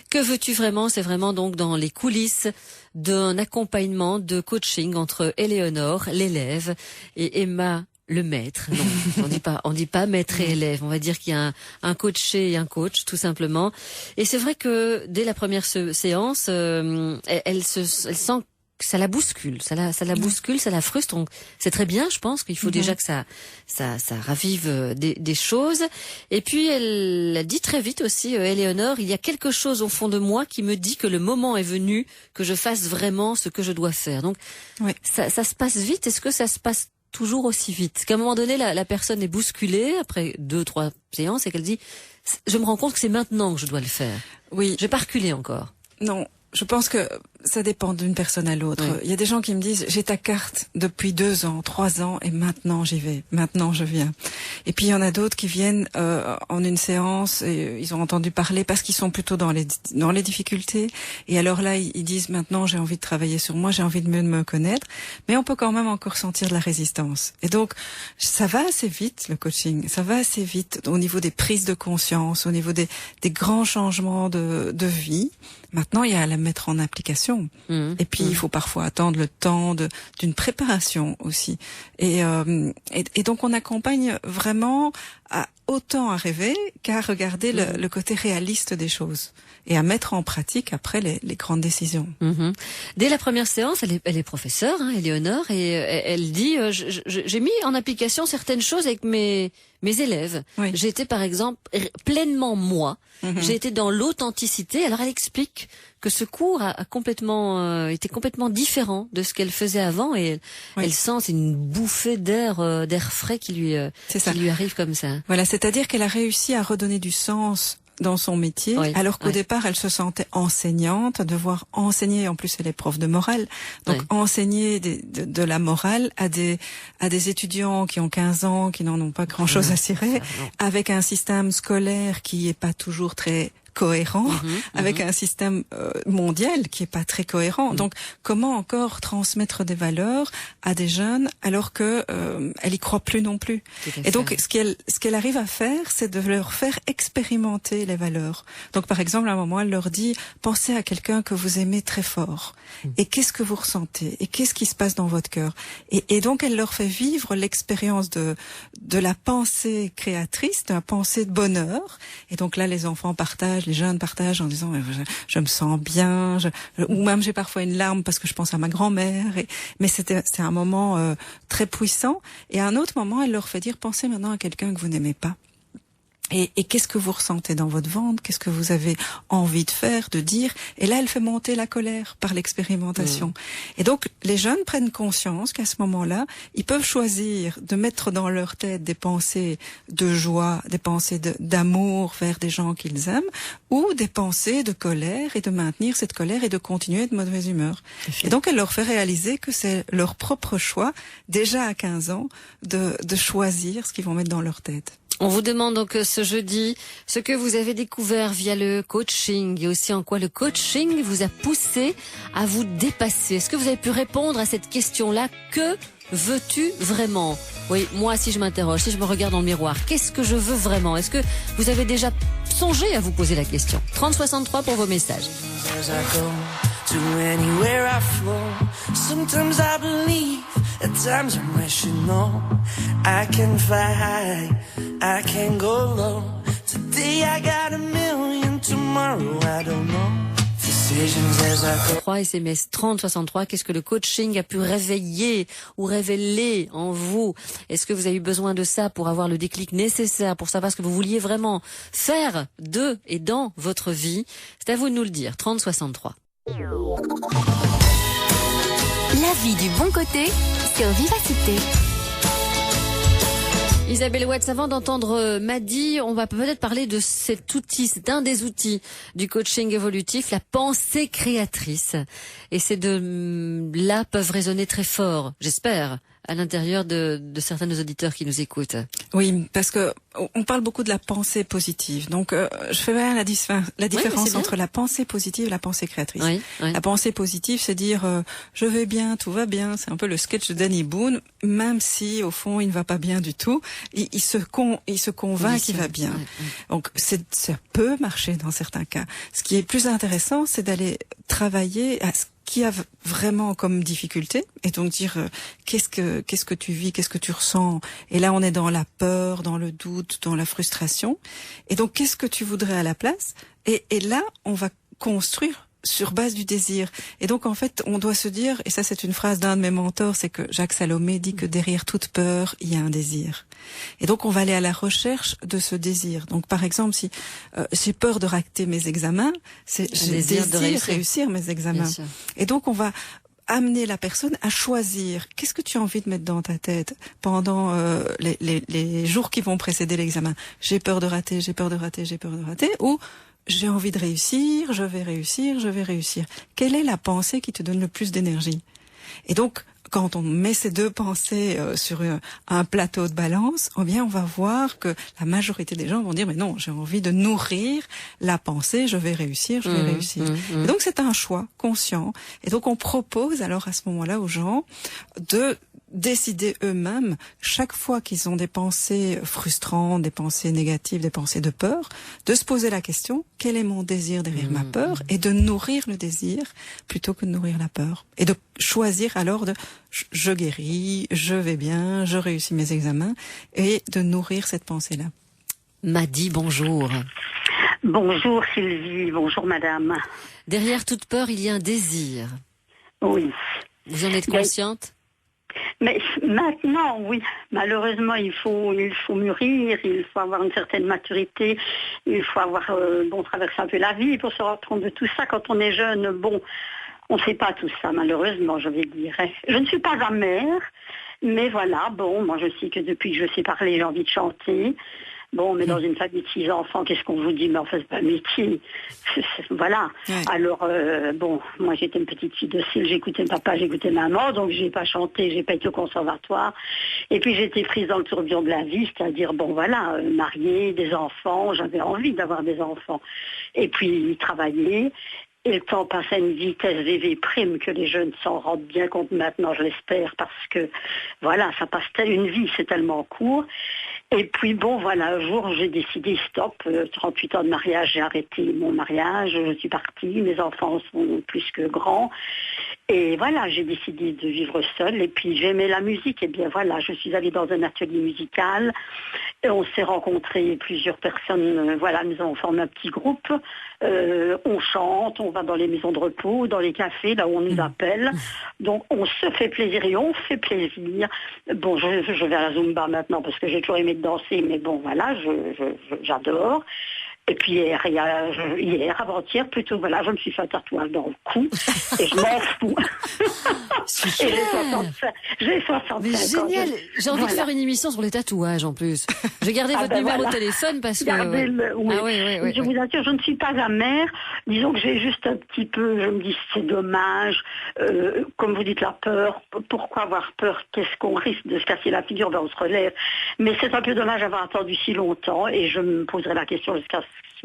[SPEAKER 2] Que veux-tu vraiment? C'est vraiment donc dans les coulisses d'un accompagnement de coaching entre Éléonore, l'élève, et Emma, le maître. Non, on dit pas maître et élève. On va dire qu'il y a un coaché et un coach, tout simplement. Et c'est vrai que dès la première séance, elle sent que ça la bouscule, ça la bouscule, ça la frustre. Donc c'est très bien, je pense qu'il faut déjà que ça ravive des choses. Et puis elle a dit très vite aussi, Éléonore, il y a quelque chose au fond de moi qui me dit que le moment est venu que je fasse vraiment ce que je dois faire. Donc ça se passe vite. Est-ce que ça se passe toujours aussi vite? Qu'à un moment donné, la personne est bousculée après 2-3 séances et qu'elle dit: je me rends compte que c'est maintenant que je dois le faire. Oui. Je vais pas reculer encore. Non. Je pense que ça dépend d'une personne à l'autre. Oui. Il y a des gens qui me disent: j'ai ta carte depuis 2 ans, 3 ans, et maintenant j'y vais, maintenant je viens. Et puis il y en a d'autres qui viennent en une séance et ils ont entendu parler parce qu'ils sont plutôt dans les difficultés. Et alors là, ils disent: maintenant j'ai envie de travailler sur moi, j'ai envie de mieux me connaître. Mais on peut quand même encore sentir de la résistance. Et donc ça va assez vite, le coaching. Ça va assez vite au niveau des prises de conscience, au niveau des grands changements de vie. Maintenant, il y a à la mettre en application. Et puis, il faut parfois attendre le temps d'une préparation aussi. Et donc, on accompagne vraiment autant à rêver qu'à regarder le côté réaliste des choses et à mettre en pratique après les grandes décisions. Dès la première séance, elle est professeure, Éléonore, et elle dit: j'ai mis en application certaines choses avec mes élèves. Oui. J'ai été, par exemple, pleinement moi. J'ai été dans l'authenticité. Alors, elle explique que ce cours a complètement été complètement différent de ce qu'elle faisait avant, et elle sent c'est une bouffée d'air frais qui lui arrive comme ça. Voilà, c'est-à-dire qu'elle a réussi à redonner du sens dans son métier, alors qu'au départ, elle se sentait enseignante, devoir enseigner. En plus, elle est prof de morale, donc enseigner de la morale à des étudiants qui ont 15 ans, qui n'en ont pas grand-chose à cirer, avec un système scolaire qui est pas toujours très
[SPEAKER 3] cohérent avec un système mondial qui est pas très cohérent. Donc, comment encore transmettre des valeurs à des jeunes alors que elle y croit plus non plus. Et donc, ce qu'elle arrive à faire, c'est de leur faire expérimenter les valeurs. Donc, par exemple, à un moment, elle leur dit, pensez à quelqu'un que vous aimez très fort. Et qu'est-ce que vous ressentez? Et qu'est-ce qui se passe dans votre cœur? Et donc, elle leur fait vivre l'expérience de la pensée créatrice, de la pensée de bonheur. Et donc là, les enfants partagent, les jeunes partagent en disant, je me sens bien, ou même j'ai parfois une larme parce que je pense à ma grand-mère. Mais c'était un moment très puissant. Et à un autre moment, elle leur fait dire, pensez maintenant à quelqu'un que vous n'aimez pas. Et qu'est-ce que vous ressentez dans votre ventre? Qu'est-ce que vous avez envie de faire, de dire? Et là, elle fait monter la colère par l'expérimentation. Et donc, les jeunes prennent conscience qu'à ce moment-là, ils peuvent choisir de mettre dans leur tête des pensées de joie, des pensées d'amour vers des gens qu'ils aiment, ou des pensées de colère et de maintenir cette colère et de continuer de mauvaise humeur. Et donc, elle leur fait réaliser que c'est leur propre choix, déjà à 15 ans, de choisir ce qu'ils vont mettre dans leur tête.
[SPEAKER 2] On vous demande donc ce jeudi ce que vous avez découvert via le coaching et aussi en quoi le coaching vous a poussé à vous dépasser. Est-ce que vous avez pu répondre à cette question-là? Que veux-tu vraiment? Oui, moi si je m'interroge, si je me regarde dans le miroir, qu'est-ce que je veux vraiment? Est-ce que vous avez déjà songé à vous poser la question? 3063 pour vos messages.
[SPEAKER 7] To anywhere I flow. Sometimes I believe, at times I'm rational. I can fly high, I can go low. Today I got a million, tomorrow I don't know. Decisions as I go.
[SPEAKER 2] 3 SMS 3063, qu'est-ce que le coaching a pu réveiller ou révéler en vous? Est-ce que vous avez eu besoin de ça pour avoir le déclic nécessaire, pour savoir ce que vous vouliez vraiment faire de et dans votre vie? C'est à vous de nous le dire, 3063.
[SPEAKER 1] La vie du bon côté sur Vivacité.
[SPEAKER 2] Isabelle Watts, avant d'entendre Madi, on va peut-être parler de cet outil, c'est un des outils du coaching évolutif, la pensée créatrice. Et ces deux-là peuvent résonner très fort, j'espère, à l'intérieur de certains de nos auditeurs qui nous écoutent.
[SPEAKER 3] Oui, parce que on parle beaucoup de la pensée positive. Donc, je fais bien la différence entre la pensée positive et la pensée créatrice.
[SPEAKER 2] Oui.
[SPEAKER 3] La pensée positive, c'est dire je vais bien, tout va bien. C'est un peu le sketch de Danny Boone, même si au fond il ne va pas bien du tout. Il se convainc qu'il va bien. Donc, ça peut marcher dans certains cas. Ce qui est plus intéressant, c'est d'aller travailler à ce qui a vraiment comme difficulté, et donc dire qu'est-ce que tu vis, qu'est-ce que tu ressens. Et là, on est dans la peur, dans le doute, dans la frustration. Et donc, qu'est-ce que tu voudrais à la place? Et là, on va construire sur base du désir. Et donc, en fait, on doit se dire, et ça c'est une phrase d'un de mes mentors, c'est que Jacques Salomé dit que derrière toute peur, il y a un désir. Et donc, on va aller à la recherche de ce désir. Donc, par exemple, si j'ai peur de rater mes examens, j'ai désir de réussir mes examens. Et donc, on va amener la personne à choisir. Qu'est-ce que tu as envie de mettre dans ta tête pendant les jours qui vont précéder l'examen? J'ai peur de rater, j'ai peur de rater, j'ai peur de rater, ou j'ai envie de réussir, je vais réussir, je vais réussir. Quelle est la pensée qui te donne le plus d'énergie? Et donc, quand on met ces deux pensées sur un plateau de balance, eh bien, on va voir que la majorité des gens vont dire, mais non, j'ai envie de nourrir la pensée, je vais réussir, je vais réussir. Et donc, c'est un choix conscient. Et donc, on propose alors à ce moment-là aux gens de décider eux-mêmes, chaque fois qu'ils ont des pensées frustrantes, des pensées négatives, des pensées de peur, de se poser la question, quel est mon désir derrière ma peur, et de nourrir le désir plutôt que de nourrir la peur. Et de choisir alors de je guéris, je vais bien, je réussis mes examens, et de nourrir cette pensée-là.
[SPEAKER 2] Madi, bonjour.
[SPEAKER 8] Bonjour Sylvie, bonjour madame.
[SPEAKER 2] Derrière toute peur, il y a un désir.
[SPEAKER 8] Oui.
[SPEAKER 2] Vous en êtes consciente ?
[SPEAKER 8] Mais maintenant, oui. Malheureusement, il faut mûrir, il faut avoir une certaine maturité, il faut avoir traverser un peu la vie pour se rendre compte de tout ça. Quand on est jeune, on ne sait pas tout ça, malheureusement, je vais dire. Je ne suis pas amère, mais voilà, moi je sais que depuis que je sais parler, j'ai envie de chanter. Bon, mais dans une famille de 6 enfants, qu'est-ce qu'on vous dit? Mais en fait, c'est pas un métier. Voilà. Ouais. Alors, bon, moi j'étais une petite fille docile, j'écoutais papa, j'écoutais maman, donc j'ai pas chanté, j'ai pas été au conservatoire. Et puis j'étais prise dans le tourbillon de la vie, c'est-à-dire, bon voilà, mariée, des enfants, j'avais envie d'avoir des enfants. Et puis travailler. Et le temps passe à une vitesse VV prime que les jeunes s'en rendent bien compte maintenant, je l'espère, parce que voilà, ça passe une vie, c'est tellement court. Et puis bon, voilà, un jour j'ai décidé stop, 38 ans de mariage, j'ai arrêté mon mariage, je suis partie, mes enfants sont plus que grands. Et voilà, j'ai décidé de vivre seule. Et puis j'aimais la musique. Et bien voilà, je suis allée dans un atelier musical. Et on s'est rencontrés plusieurs personnes. Voilà, nous avons formé un petit groupe. On chante, on va dans les maisons de repos, dans les cafés, là où on nous appelle. Donc on se fait plaisir et on fait plaisir. Bon, je vais à la Zumba maintenant parce que j'ai toujours aimé danser. Mais bon, voilà, j'adore. Et puis hier, avant-hier, plutôt, voilà, je me suis fait un tatouage dans le cou et je m'en fous. Et j'ai 65
[SPEAKER 2] Mais génial, j'ai envie de faire une émission sur les tatouages en plus. Je vais garder votre numéro de téléphone parce que...
[SPEAKER 8] Oui. Je vous assure, je ne suis pas amère. Disons que j'ai juste un petit peu, je me dis c'est dommage. Comme vous dites, la peur. Pourquoi avoir peur? Qu'est-ce qu'on risque de se casser la figure? Ben, on se relève. Mais c'est un peu dommage d'avoir attendu si longtemps et je me poserai la question jusqu'à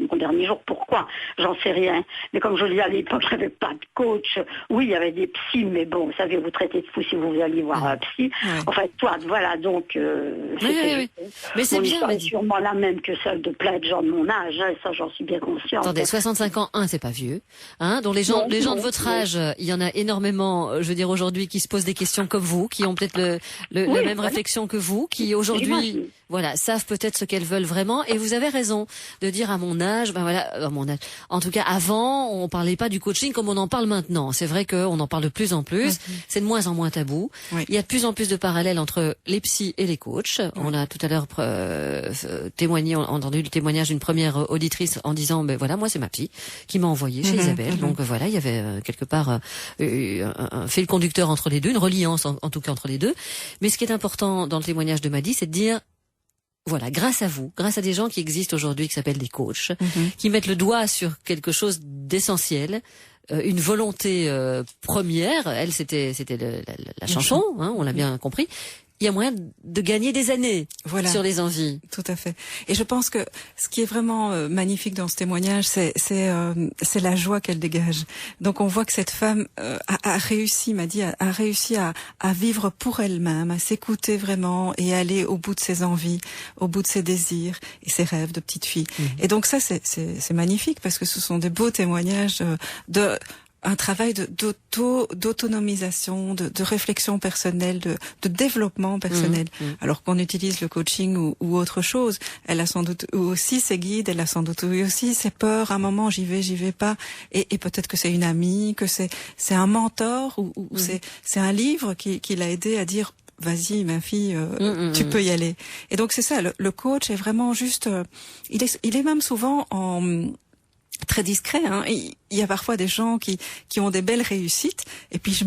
[SPEAKER 8] mon dernier jour, pourquoi? J'en sais rien. Mais comme je le dis à l'époque, je n'avais pas de coach. Oui, il y avait des psys, mais bon, vous savez, vous traitez de fou si vous alliez voir un psy. Ouais. Enfin, toi, voilà, donc...
[SPEAKER 2] oui. Mais c'est bien.
[SPEAKER 8] Mon histoire est sûrement la même que celle de plein de gens de mon âge, hein, et ça, j'en suis bien consciente.
[SPEAKER 2] Attendez, 65 ans, c'est pas vieux. Hein, donc les gens de votre âge, il y en a énormément, je veux dire, aujourd'hui, qui se posent des questions comme vous, qui ont peut-être la même réflexion que vous, qui aujourd'hui... Voilà, savent peut-être ce qu'elles veulent vraiment. Et vous avez raison de dire à mon âge, ben voilà, à mon âge. En tout cas, avant, on parlait pas du coaching comme on en parle maintenant. C'est vrai qu'on en parle de plus en plus. C'est de moins en moins tabou. Oui. Il y a de plus en plus de parallèles entre les psys et les coachs. On a tout à l'heure entendu le témoignage d'une première auditrice en disant, ben voilà, moi c'est ma psy qui m'a envoyé chez Isabelle. Donc voilà, il y avait quelque part un fil conducteur entre les deux, une reliance en tout cas entre les deux. Mais ce qui est important dans le témoignage de Maddy, c'est de dire, voilà, grâce à vous, grâce à des gens qui existent aujourd'hui, qui s'appellent des coachs, qui mettent le doigt sur quelque chose d'essentiel, une volonté première. Elle, c'était la chanson, hein, on l'a bien compris. Il y a moyen de gagner des années sur les envies.
[SPEAKER 3] Tout à fait. Et je pense que ce qui est vraiment magnifique dans ce témoignage, c'est la joie qu'elle dégage. Donc on voit que cette femme a réussi, a réussi à vivre pour elle-même, à s'écouter vraiment et aller au bout de ses envies, au bout de ses désirs et ses rêves de petite fille. Et donc ça, c'est magnifique parce que ce sont des beaux témoignages un travail d'autonomisation, de réflexion personnelle, de développement personnel. Alors qu'on utilise le coaching ou autre chose, elle a sans doute aussi ses guides, elle a sans doute aussi ses peurs. À un moment, j'y vais pas. Et peut-être que c'est une amie, que c'est un mentor ou c'est un livre qui l'a aidé à dire, vas-y, ma fille, tu peux y aller. Et donc c'est ça, le coach est vraiment juste, il est même souvent très discret, hein. Il y a parfois des gens qui ont des belles réussites et puis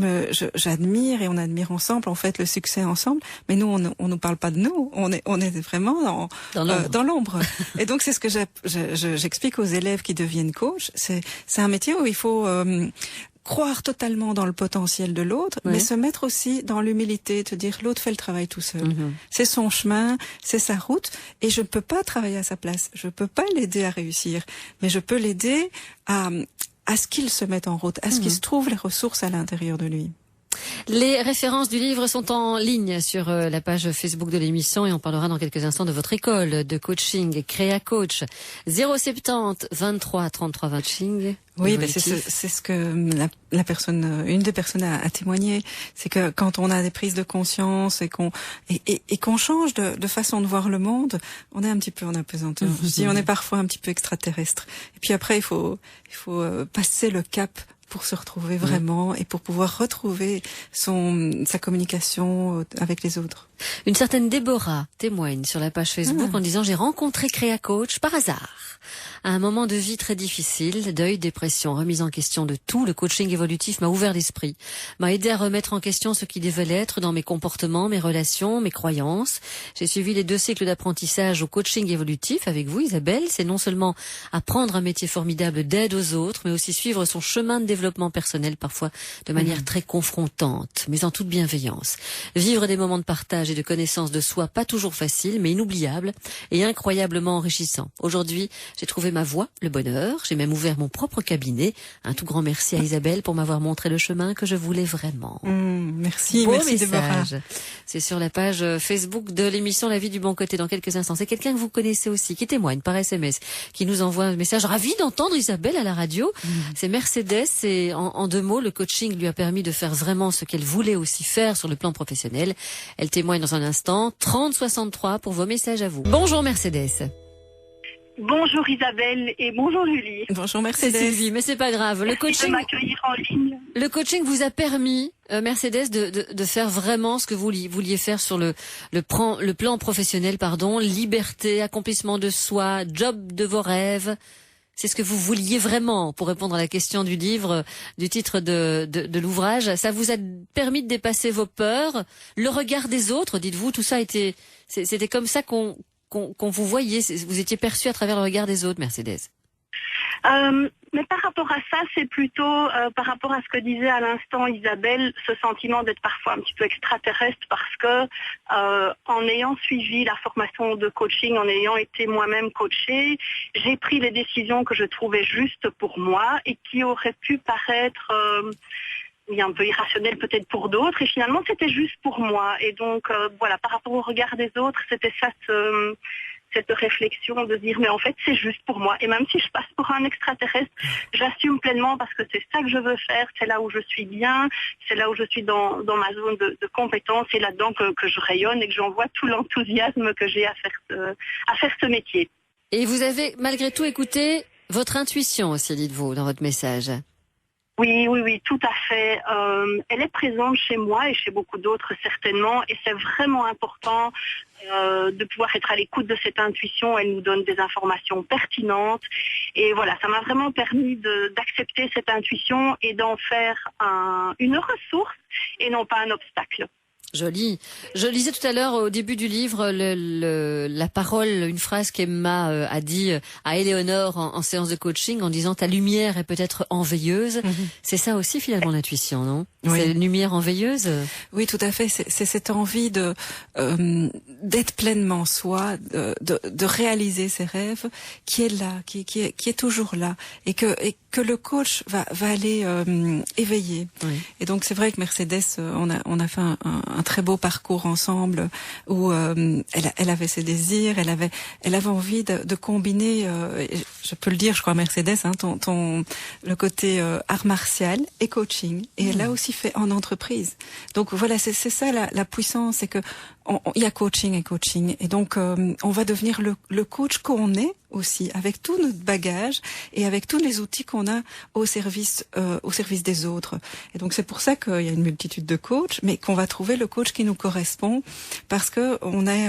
[SPEAKER 3] j'admire et on admire ensemble en fait le succès ensemble, mais nous on nous parle pas de nous, on est vraiment dans l'ombre. Et donc c'est ce que j'explique aux élèves qui deviennent coach, c'est un métier où il faut croire totalement dans le potentiel de l'autre, mais se mettre aussi dans l'humilité, te dire l'autre fait le travail tout seul. C'est son chemin, c'est sa route, et je ne peux pas travailler à sa place. Je peux pas l'aider à réussir, mais je peux l'aider à ce qu'il se mette en route, à ce qu'il se trouve les ressources à l'intérieur de lui.
[SPEAKER 2] Les références du livre sont en ligne sur la page Facebook de l'émission et on parlera dans quelques instants de votre école de coaching, Créa Coach. 070 23 33 20 coaching.
[SPEAKER 3] Oui, ben c'est ce que la personne, une des personnes a témoigné, c'est que quand on a des prises de conscience et qu'on change de façon de voir le monde, on est un petit peu en apesanteur. Je dis, on est parfois un petit peu extraterrestre. Et puis après, il faut passer le cap pour se retrouver vraiment et pour pouvoir retrouver sa communication avec les autres.
[SPEAKER 2] Une certaine Déborah témoigne sur la page Facebook en disant « J'ai rencontré Créa Coach par hasard. À un moment de vie très difficile, deuil, dépression, remise en question de tout, le coaching évolutif m'a ouvert l'esprit, m'a aidé à remettre en question ce qui devait l'être dans mes comportements, mes relations, mes croyances. J'ai suivi les 2 cycles d'apprentissage au coaching évolutif avec vous, Isabelle. C'est non seulement apprendre un métier formidable d'aide aux autres, mais aussi suivre son chemin de développement personnel, parfois de manière très confrontante, mais en toute bienveillance. Vivre des moments de partage et de connaissance de soi, pas toujours facile, mais inoubliable et incroyablement enrichissant. Aujourd'hui, j'ai trouvé ma voie, le bonheur. J'ai même ouvert mon propre cabinet. Un tout grand merci à Isabelle pour m'avoir montré le chemin que je voulais vraiment.
[SPEAKER 3] Merci,
[SPEAKER 2] Beau
[SPEAKER 3] merci
[SPEAKER 2] message.
[SPEAKER 3] Déborah.
[SPEAKER 2] C'est sur la page Facebook de l'émission La vie du bon côté dans quelques instants. C'est quelqu'un que vous connaissez aussi, qui témoigne par SMS, qui nous envoie un message. Ravi d'entendre Isabelle à la radio. C'est Mercedes et en 2 mots, le coaching lui a permis de faire vraiment ce qu'elle voulait aussi faire sur le plan professionnel. Elle témoigne dans un instant. 3063 pour vos messages à vous. Bonjour Mercedes.
[SPEAKER 6] Bonjour Isabelle et bonjour Julie.
[SPEAKER 3] Bonjour
[SPEAKER 2] C'est
[SPEAKER 3] Mercedes.
[SPEAKER 2] Sylvie, mais c'est pas grave.
[SPEAKER 6] Merci de m'accueillir en ligne.
[SPEAKER 2] Le coaching vous a permis, Mercedes, de faire vraiment ce que vous vouliez faire sur le plan professionnel, liberté, accomplissement de soi, job de vos rêves. C'est ce que vous vouliez vraiment, pour répondre à la question du livre, du titre de l'ouvrage. Ça vous a permis de dépasser vos peurs, le regard des autres, dites-vous, tout ça c'était comme ça qu'on vous voyait, vous étiez perçu à travers le regard des autres, Mercedes.
[SPEAKER 6] Mais par rapport à ça, c'est plutôt par rapport à ce que disait à l'instant Isabelle, ce sentiment d'être parfois un petit peu extraterrestre parce que en ayant suivi la formation de coaching, en ayant été moi-même coachée, j'ai pris les décisions que je trouvais justes pour moi et qui auraient pu paraître un peu irrationnelles peut-être pour d'autres. Et finalement, c'était juste pour moi. Et donc, voilà, par rapport au regard des autres, c'était ça cette réflexion de dire mais en fait c'est juste pour moi et même si je passe pour un extraterrestre, j'assume pleinement parce que c'est ça que je veux faire, c'est là où je suis bien, c'est là où je suis dans ma zone de compétence et là-dedans que je rayonne et que j'envoie tout l'enthousiasme que j'ai à faire ce métier.
[SPEAKER 2] Et vous avez malgré tout écouté votre intuition aussi, dites-vous, dans votre message.
[SPEAKER 6] Oui, tout à fait. Elle est présente chez moi et chez beaucoup d'autres certainement et c'est vraiment important de pouvoir être à l'écoute de cette intuition. Elle nous donne des informations pertinentes et voilà, ça m'a vraiment permis d'accepter cette intuition et d'en faire une ressource et non pas un obstacle.
[SPEAKER 2] Joli. Je lisais tout à l'heure au début du livre la parole, une phrase qu'Emma a dit à Éléonore en séance de coaching en disant ta lumière est peut-être enveilleuse. C'est ça aussi finalement l'intuition, non?
[SPEAKER 3] Oui.
[SPEAKER 2] C'est une lumière enveilleuse.
[SPEAKER 3] Oui, tout à fait. C'est cette envie d'être pleinement soi, de réaliser ses rêves, qui est là, qui est toujours là, et que le coach va aller éveiller. Oui. Et donc c'est vrai que Mercedes, on a fait un très beau parcours ensemble où elle avait ses désirs, elle avait envie de combiner, je peux le dire, je crois Mercedes, le côté art martial et coaching. Et elle a aussi fait en entreprise. Donc voilà, c'est ça la puissance, c'est que il y a coaching et coaching, et donc on va devenir le coach qu'on est aussi, avec tout notre bagage et avec tous les outils qu'on a au service des autres. Et donc c'est pour ça qu'il y a une multitude de coachs, mais qu'on va trouver le coach qui nous correspond, parce que on est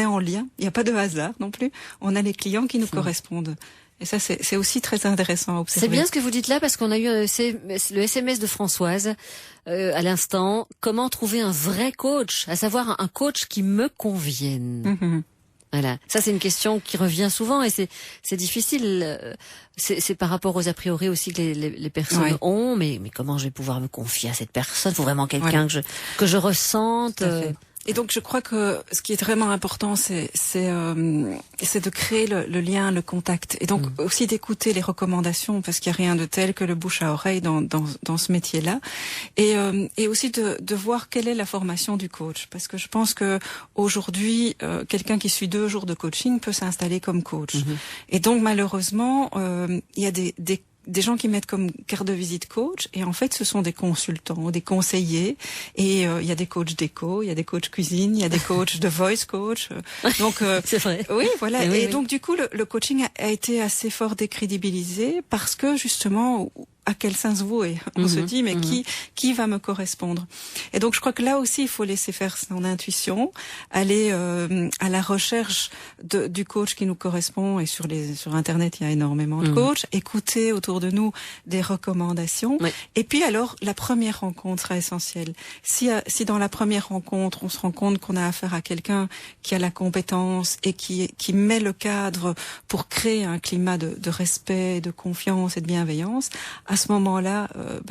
[SPEAKER 3] en lien. Il n'y a pas de hasard non plus. On a les clients qui nous correspondent. Et ça, c'est aussi très intéressant à observer.
[SPEAKER 2] C'est bien ce que vous dites là, parce qu'on a eu le SMS de Françoise à l'instant. Comment trouver un vrai coach, à savoir un coach qui me convienne. Voilà, ça c'est une question qui revient souvent et c'est difficile. C'est par rapport aux a priori aussi que les personnes ont. Mais comment je vais pouvoir me confier à cette personne? Il faut vraiment quelqu'un que je ressente.
[SPEAKER 3] Et donc je crois que ce qui est vraiment important, c'est de créer le lien, le contact, et donc aussi d'écouter les recommandations, parce qu'il n'y a rien de tel que le bouche à oreille dans ce métier-là, et aussi de voir quelle est la formation du coach, parce que je pense que aujourd'hui quelqu'un qui suit 2 jours de coaching peut s'installer comme coach, et donc malheureusement il y a des gens qui mettent comme carte de visite coach, et en fait ce sont des consultants, des conseillers, et il y a des coachs déco, il y a des coachs cuisine, il y a des coachs de voice coach, donc
[SPEAKER 2] c'est vrai.
[SPEAKER 3] Oui, voilà. Et donc du coup le coaching a été assez fort décrédibilisé, parce que justement à quel sens vouer. On se dit, mais qui va me correspondre? Et donc, je crois que là aussi, il faut laisser faire son intuition, aller à la recherche du coach qui nous correspond. Et sur Internet, il y a énormément de coachs. Écouter autour de nous des recommandations. Oui. Et puis alors, la première rencontre sera essentielle. Si dans la première rencontre, on se rend compte qu'on a affaire à quelqu'un qui a la compétence et qui met le cadre pour créer un climat de respect, de confiance et de bienveillance, à ce moment-là,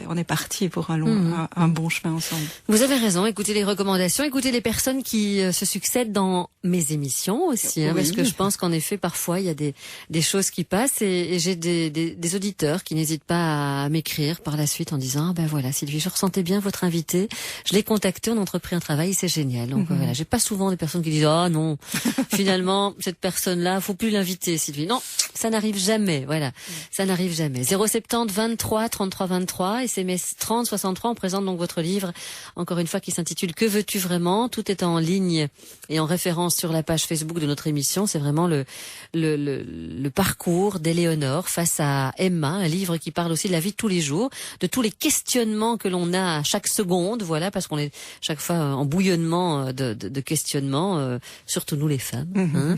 [SPEAKER 3] on est parti pour un bon chemin ensemble.
[SPEAKER 2] Vous avez raison, écoutez les recommandations, écoutez les personnes qui se succèdent dans mes émissions aussi, parce que je pense qu'en effet, parfois, il y a des choses qui passent et j'ai des auditeurs qui n'hésitent pas à m'écrire par la suite en disant voilà Sylvie, je ressentais bien votre invité, je l'ai contacté, on a entrepris un travail, c'est génial. Donc voilà, j'ai pas souvent des personnes qui disent non, finalement cette personne-là, faut plus l'inviter Sylvie. Non, ça n'arrive jamais, voilà, ça n'arrive jamais. 070 23 33 23 SMS 30 63, on présente donc votre livre, encore une fois, qui s'intitule Que veux-tu vraiment? Tout est en ligne et en référence sur la page Facebook de notre émission. C'est vraiment le parcours d'Éléonore face à Emma, un livre qui parle aussi de la vie de tous les jours, de tous les questionnements que l'on a à chaque seconde, voilà, parce qu'on est chaque fois en bouillonnement de questionnements, surtout nous les femmes. Hein.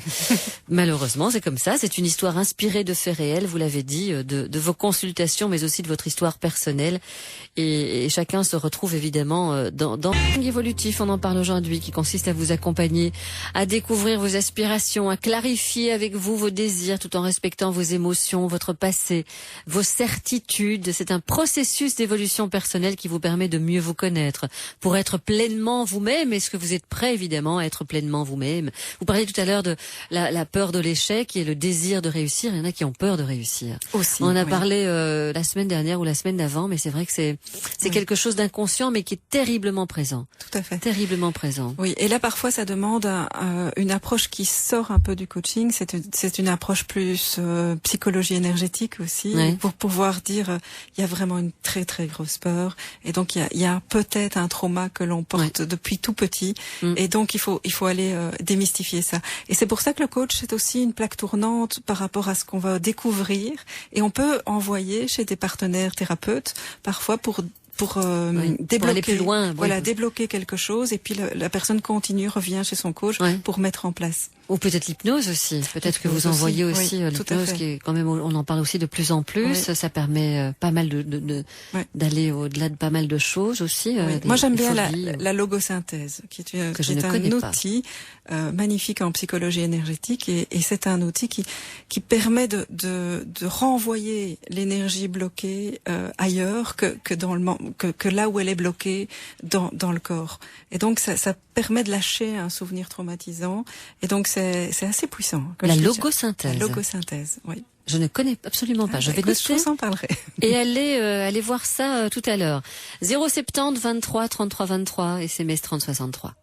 [SPEAKER 2] Malheureusement, c'est comme ça. C'est une histoire inspirée de faits réels, vous l'avez dit, de vos consultations, mais aussi de votre histoire personnelle. Et chacun se retrouve évidemment dans évolutif. On en parle aujourd'hui, qui consiste à vous accompagner, à découvrir vos aspirations, à clarifier avec vous vos désirs, tout en respectant vos émotions, votre passé, vos certitudes. C'est un processus d'évolution personnelle qui vous permet de mieux vous connaître, pour être pleinement vous-même. Est-ce que vous êtes prêt, évidemment, à être pleinement vous-même? Vous parliez tout à l'heure de la peur de l'échec et le désir de réussir. Il y en a qui ont peur de réussir. Aussi, on en a parlé la semaine dernière ou la semaine d'avant, mais c'est vrai que c'est quelque chose d'inconscient, mais qui est terriblement présent.
[SPEAKER 3] Tout à fait.
[SPEAKER 2] Terriblement présent.
[SPEAKER 3] Oui, et là, parfois, ça demande une approche qui sort un peu du coaching. C'est une approche plus psychologie énergétique aussi, pour pouvoir dire, il y a vraiment une très, très grosse peur. Et donc, il y a peut-être un trauma que l'on porte depuis tout petit. Et donc, il faut aller démystifier ça. Et c'est pour ça que le coach, c'est aussi une plaque tournante par rapport à ce qu'on va découvrir. Et on peut envoyer chez des partenaires thérapeutes, parfois pour débloquer,
[SPEAKER 2] pour aller plus loin,
[SPEAKER 3] débloquer quelque chose, et puis la personne continue, revient chez son coach pour mettre en place.
[SPEAKER 2] Ou peut-être l'hypnose aussi. Peut-être que vous envoyez aussi l'hypnose, qui est quand même, on en parle aussi de plus en plus. Oui. Ça permet pas mal d'aller au-delà de pas mal de choses aussi.
[SPEAKER 3] Moi, j'aime bien la logosynthèse, qui est un outil magnifique en psychologie énergétique, et c'est un outil qui permet de renvoyer l'énergie bloquée ailleurs que là où elle est bloquée dans le corps. Et donc ça permet de lâcher un souvenir traumatisant, et donc c'est assez puissant.
[SPEAKER 2] La logosynthèse.
[SPEAKER 3] La logosynthèse, oui.
[SPEAKER 2] Je ne connais absolument pas. Je vais noter.
[SPEAKER 3] Je vous en parlerai.
[SPEAKER 2] Et allez voir ça tout à l'heure. 070 23 33 23 SMS 30 63.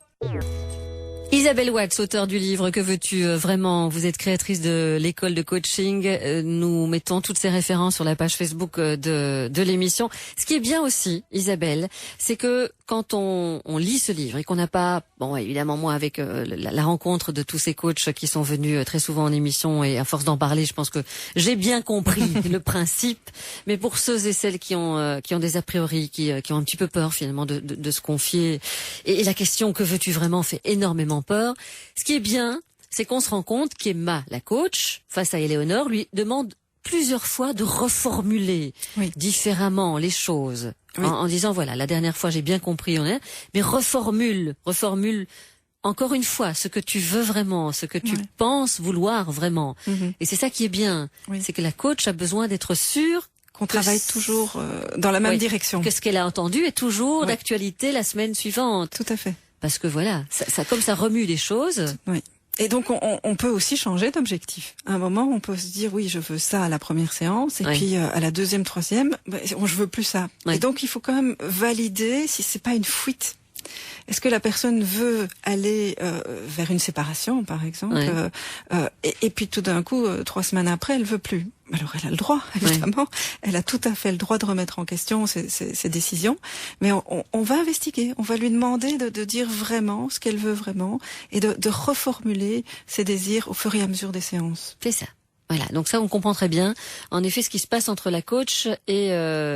[SPEAKER 2] Isabelle Watts, auteure du livre Que veux-tu vraiment? Vous êtes créatrice de l'école de coaching. Nous mettons toutes ces références sur la page Facebook de l'émission. Ce qui est bien aussi, Isabelle, c'est que quand on lit ce livre et qu'on n'a pas, évidemment moi avec la rencontre de tous ces coachs qui sont venus très souvent en émission, et à force d'en parler, je pense que j'ai bien compris le principe. Mais pour ceux et celles qui ont des a priori, qui ont un petit peu peur finalement de se confier, et la question que veux-tu vraiment fait énormément peur. Ce qui est bien, c'est qu'on se rend compte qu'Emma, la coach, face à Éléonore, lui demande plusieurs fois de reformuler différemment les choses. En disant, voilà, la dernière fois j'ai bien compris, mais reformule encore une fois ce que tu veux vraiment, ce que tu penses vouloir vraiment. Et c'est ça qui est bien. C'est que la coach a besoin d'être sûre
[SPEAKER 3] qu'on travaille toujours dans la même direction.
[SPEAKER 2] Que ce qu'elle a entendu est toujours d'actualité la semaine suivante.
[SPEAKER 3] Tout à fait.
[SPEAKER 2] Parce que voilà, ça comme ça remue des choses.
[SPEAKER 3] Oui. Et donc on peut aussi changer d'objectif. À un moment, on peut se dire oui, je veux ça à la première séance, et puis à la deuxième, troisième, je veux plus ça. Et donc il faut quand même valider si c'est pas une fuite. Est-ce que la personne veut aller vers une séparation, par exemple, et puis tout d'un coup, 3 semaines après, elle veut plus. Alors elle a le droit, évidemment. Elle a tout à fait le droit de remettre en question ses décisions. Mais on va investiguer, on va lui demander de dire vraiment ce qu'elle veut vraiment, et de reformuler ses désirs au fur et à mesure des séances.
[SPEAKER 2] C'est ça. Voilà, donc ça on comprend très bien. En effet, ce qui se passe entre la coach et